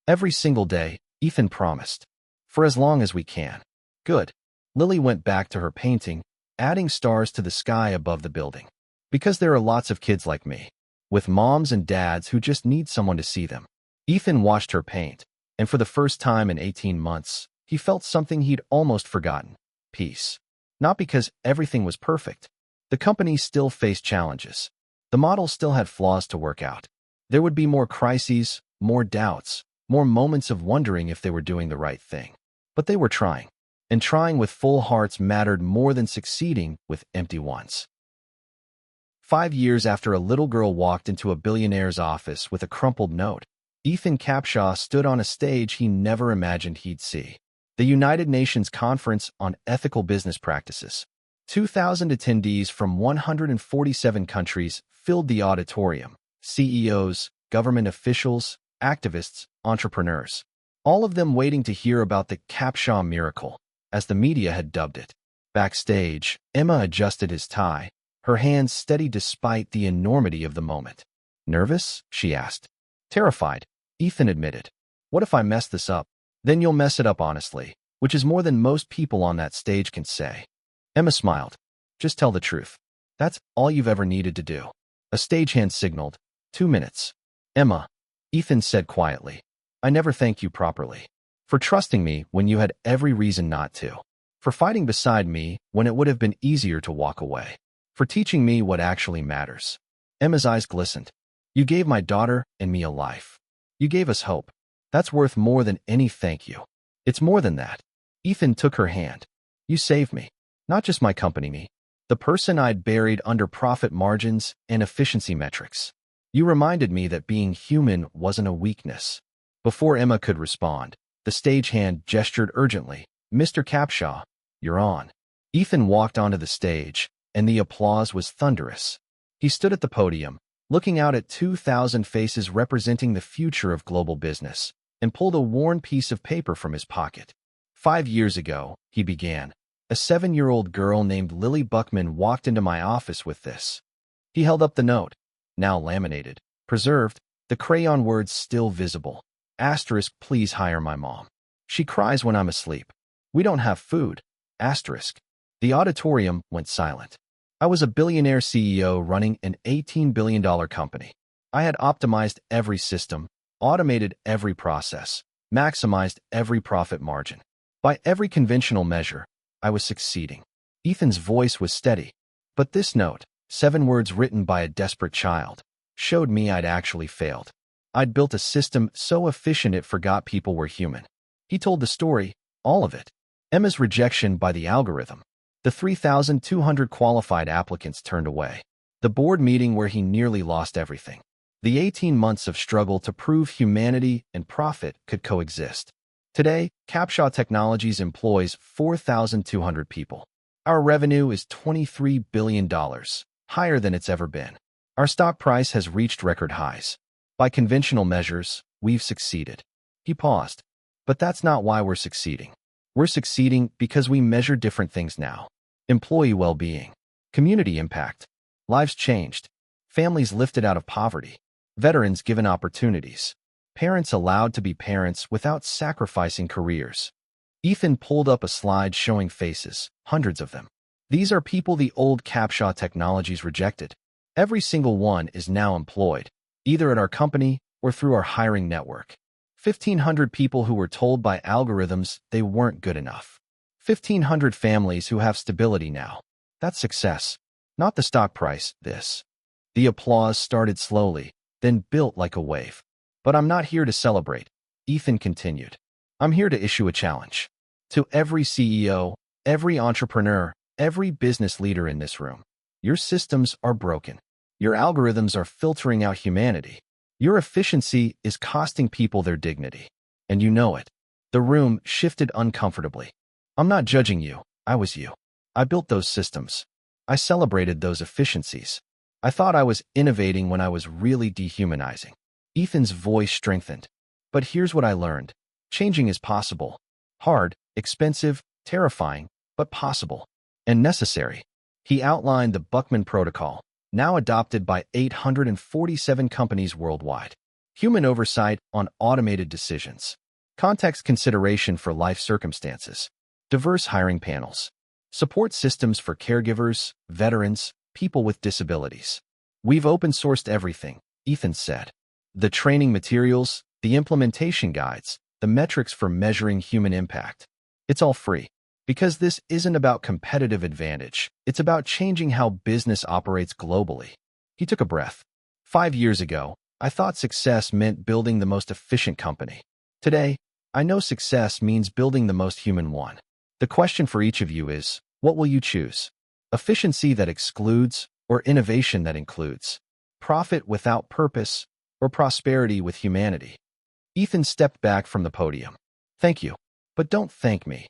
Every single day, Ethan promised. For as long as we can. Good. Lily went back to her painting, adding stars to the sky above the building. Because there are lots of kids like me, with moms and dads who just need someone to see them. Ethan watched her paint, and for the first time in 18 months, he felt something he'd almost forgotten. Peace. Not because everything was perfect. The company still faced challenges. The model still had flaws to work out. There would be more crises, more doubts, more moments of wondering if they were doing the right thing. But they were trying. And trying with full hearts mattered more than succeeding with empty ones. 5 years after a little girl walked into a billionaire's office with a crumpled note, Ethan Capshaw stood on a stage he never imagined he'd see. The United Nations Conference on Ethical Business Practices. 2,000 attendees from 147 countries filled the auditorium. CEOs, government officials, activists, entrepreneurs. All of them waiting to hear about the Capshaw miracle, as the media had dubbed it. Backstage, Emma adjusted his tie, her hands steady despite the enormity of the moment. Nervous? She asked. Terrified, Ethan admitted. What if I mess this up? Then you'll mess it up honestly, which is more than most people on that stage can say. Emma smiled. Just tell the truth. That's all you've ever needed to do. A stagehand signaled. 2 minutes. Emma, Ethan said quietly, I never thank you properly. For trusting me when you had every reason not to. For fighting beside me when it would have been easier to walk away. For teaching me what actually matters. Emma's eyes glistened. You gave my daughter and me a life. You gave us hope. That's worth more than any thank you. It's more than that. Ethan took her hand. You saved me. Not just my company, me. The person I'd buried under profit margins and efficiency metrics. You reminded me that being human wasn't a weakness. Before Emma could respond, the stagehand gestured urgently. Mr. Capshaw, you're on. Ethan walked onto the stage, and the applause was thunderous. He stood at the podium, looking out at 2,000 faces representing the future of global business, and pulled a worn piece of paper from his pocket. 5 years ago, he began, a 7-year-old girl named Lily Buckman walked into my office with this. He held up the note, now laminated, preserved, the crayon words still visible. Asterisk, please hire my mom. She cries when I'm asleep. We don't have food. Asterisk. The auditorium went silent. I was a billionaire CEO running an $18 billion company. I had optimized every system, automated every process, maximized every profit margin. By every conventional measure, I was succeeding. Ethan's voice was steady. But this note, 7 words written by a desperate child, showed me I'd actually failed. I'd built a system so efficient it forgot people were human. He told the story, all of it. Emma's rejection by the algorithm. The 3,200 qualified applicants turned away. The board meeting where he nearly lost everything. The 18 months of struggle to prove humanity and profit could coexist. Today, Capshaw Technologies employs 4,200 people. Our revenue is $23 billion, higher than it's ever been. Our stock price has reached record highs. By conventional measures, we've succeeded. He paused. But that's not why we're succeeding. We're succeeding because we measure different things now. Employee well-being, community impact, lives changed, families lifted out of poverty, veterans given opportunities, parents allowed to be parents without sacrificing careers. Ethan pulled up a slide showing faces, hundreds of them. These are people the old Capshaw Technologies rejected. Every single one is now employed, either at our company or through our hiring network. 1,500 people who were told by algorithms they weren't good enough. 1,500 families who have stability now. That's success, not the stock price, this. The applause started slowly, then built like a wave. But I'm not here to celebrate, Ethan continued. I'm here to issue a challenge. To every CEO, every entrepreneur, every business leader in this room. Your systems are broken. Your algorithms are filtering out humanity. Your efficiency is costing people their dignity. And you know it. The room shifted uncomfortably. I'm not judging you. I was you. I built those systems. I celebrated those efficiencies. I thought I was innovating when I was really dehumanizing. Ethan's voice strengthened. But here's what I learned. Changing is possible. Hard, expensive, terrifying, but possible. And necessary. He outlined the Buckman protocol, now adopted by 847 companies worldwide. Human oversight on automated decisions. Context consideration for life circumstances. Diverse hiring panels. Support systems for caregivers, veterans, people with disabilities. We've open-sourced everything, Ethan said. The training materials, the implementation guides, the metrics for measuring human impact. It's all free. Because this isn't about competitive advantage. It's about changing how business operates globally. He took a breath. 5 years ago, I thought success meant building the most efficient company. Today, I know success means building the most human one. The question for each of you is, what will you choose? Efficiency that excludes or innovation that includes profit without purpose, or prosperity with humanity. Ethan stepped back from the podium. Thank you, but don't thank me.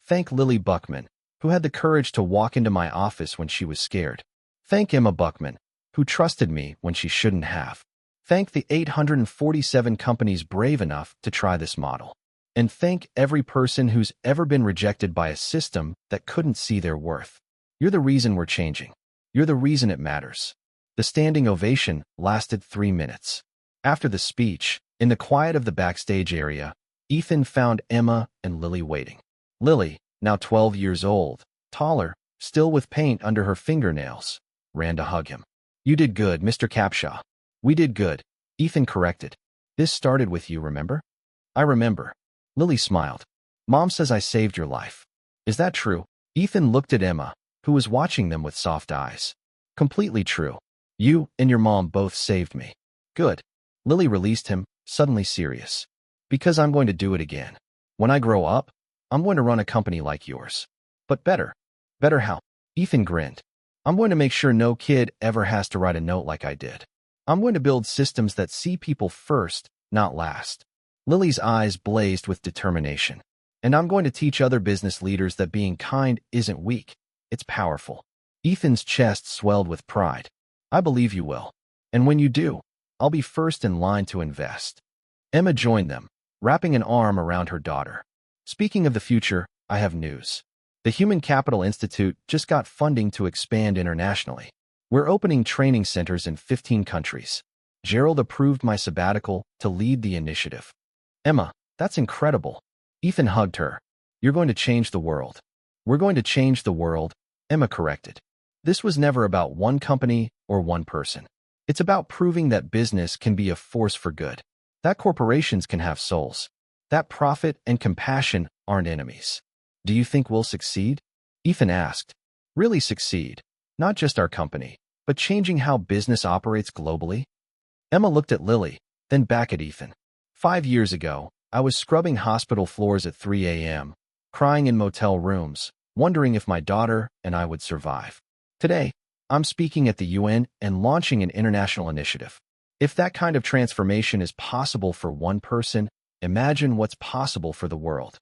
Thank Lily Buckman, who had the courage to walk into my office when she was scared. Thank Emma Buckman, who trusted me when she shouldn't have. Thank the 847 companies brave enough to try this model. And thank every person who's ever been rejected by a system that couldn't see their worth. You're the reason we're changing. You're the reason it matters. The standing ovation lasted 3 minutes. After the speech, in the quiet of the backstage area, Ethan found Emma and Lily waiting. Lily, now 12 years old, taller, still with paint under her fingernails, ran to hug him. You did good, Mr. Capshaw. We did good, Ethan corrected. This started with you, remember? I remember. Lily smiled. Mom says I saved your life. Is that true? Ethan looked at Emma, who was watching them with soft eyes. Completely true. You and your mom both saved me. Good. Lily released him, suddenly serious. Because I'm going to do it again. When I grow up, I'm going to run a company like yours. But better. Better how? Ethan grinned. I'm going to make sure no kid ever has to write a note like I did. I'm going to build systems that see people first, not last. Lily's eyes blazed with determination. And I'm going to teach other business leaders that being kind isn't weak, it's powerful. Ethan's chest swelled with pride. I believe you will. And when you do, I'll be first in line to invest. Emma joined them, wrapping an arm around her daughter. Speaking of the future, I have news. The Human Capital Institute just got funding to expand internationally. We're opening training centers in 15 countries. Gerald approved my sabbatical to lead the initiative. Emma, that's incredible. Ethan hugged her. You're going to change the world. We're going to change the world, Emma corrected. This was never about one company or one person. It's about proving that business can be a force for good, that corporations can have souls, that profit and compassion aren't enemies. Do you think we'll succeed? Ethan asked. Really succeed, not just our company, but changing how business operates globally? Emma looked at Lily, then back at Ethan. 5 years ago, I was scrubbing hospital floors at 3 a.m., crying in motel rooms, wondering if my daughter and I would survive. Today, I'm speaking at the UN and launching an international initiative. If that kind of transformation is possible for one person, imagine what's possible for the world.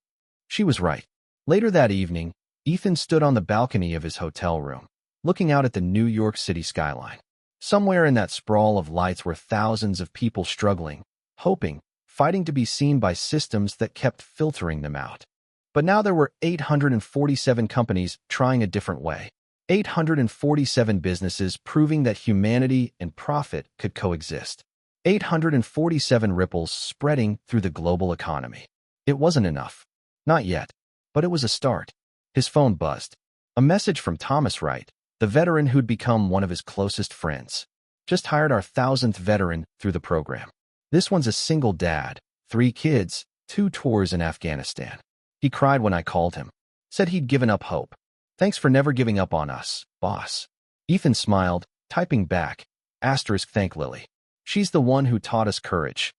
She was right. Later that evening, Ethan stood on the balcony of his hotel room, looking out at the New York City skyline. Somewhere in that sprawl of lights were thousands of people struggling, hoping, fighting to be seen by systems that kept filtering them out. But now there were 847 companies trying a different way. 847 businesses proving that humanity and profit could coexist. 847 ripples spreading through the global economy. It wasn't enough. Not yet. But it was a start. His phone buzzed. A message from Thomas Wright, the veteran who'd become one of his closest friends. Just hired our 1,000th veteran through the program. This one's a single dad, 3 kids, 2 tours in Afghanistan. He cried when I called him. Said he'd given up hope. Thanks for never giving up on us, boss. Ethan smiled, typing back. Thank Lily. She's the one who taught us courage.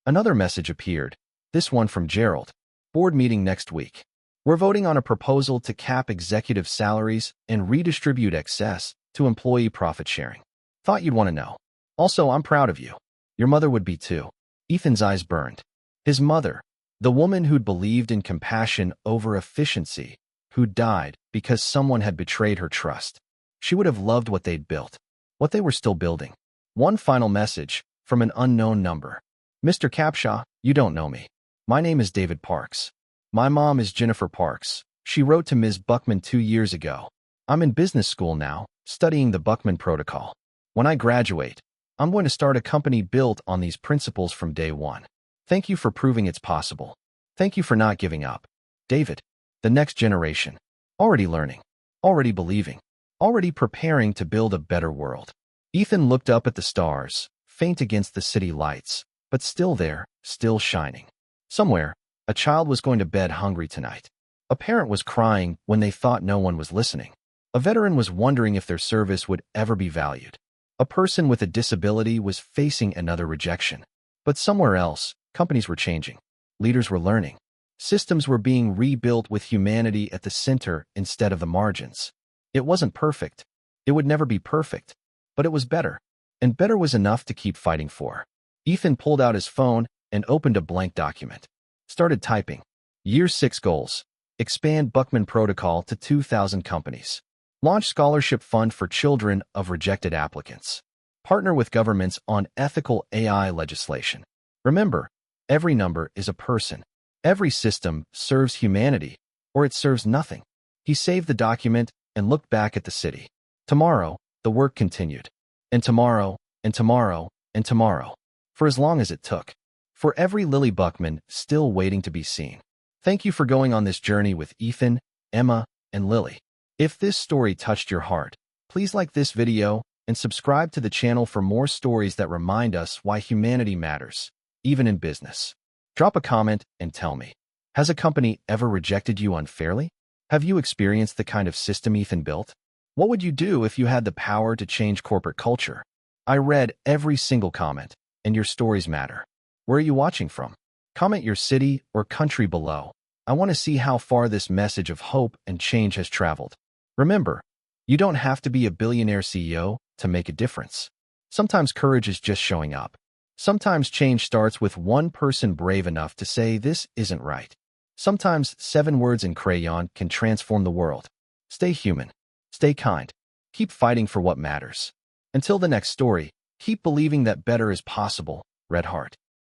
Another message appeared. This one from Gerald. Board meeting next week. We're voting on a proposal to cap executive salaries and redistribute excess to employee profit sharing. Thought you'd want to know. Also, I'm proud of you. Your mother would be too. Ethan's eyes burned. His mother, the woman who'd believed in compassion over efficiency, who died because someone had betrayed her trust. She would have loved what they'd built, what they were still building. One final message from an unknown number. Mr. Capshaw, you don't know me. My name is David Parks. My mom is Jennifer Parks. She wrote to Ms. Buckman 2 years ago. I'm in business school now, studying the Buckman protocol. When I graduate, I'm going to start a company built on these principles from day one. Thank you for proving it's possible. Thank you for not giving up. David, the next generation. Already learning. Already believing. Already preparing to build a better world. Ethan looked up at the stars, faint against the city lights, but still there, still shining. Somewhere, a child was going to bed hungry tonight. A parent was crying when they thought no one was listening. A veteran was wondering if their service would ever be valued. A person with a disability was facing another rejection. But somewhere else, companies were changing. Leaders were learning. Systems were being rebuilt with humanity at the center instead of the margins. It wasn't perfect. It would never be perfect, but it was better. And better was enough to keep fighting for. Ethan pulled out his phone and opened a blank document. Started typing. Year 6 goals. Expand Buckman protocol to 2,000 companies. Launch scholarship fund for children of rejected applicants. Partner with governments on ethical AI legislation. Remember, every number is a person. Every system serves humanity, or it serves nothing. He saved the document and looked back at the city. Tomorrow, the work continued. And tomorrow, and tomorrow, and tomorrow. For as long as it took. For every Lily Buckman still waiting to be seen. Thank you for going on this journey with Ethan, Emma, and Lily. If this story touched your heart, please like this video and subscribe to the channel for more stories that remind us why humanity matters, even in business. Drop a comment and tell me, has a company ever rejected you unfairly? Have you experienced the kind of system Ethan built? What would you do if you had the power to change corporate culture? I read every single comment, and your stories matter. Where are you watching from? Comment your city or country below. I want to see how far this message of hope and change has traveled. Remember, you don't have to be a billionaire CEO to make a difference. Sometimes courage is just showing up. Sometimes change starts with one person brave enough to say this isn't right. Sometimes 7 words in crayon can transform the world. Stay human. Stay kind. Keep fighting for what matters. Until the next story, keep believing that better is possible. Red Heart.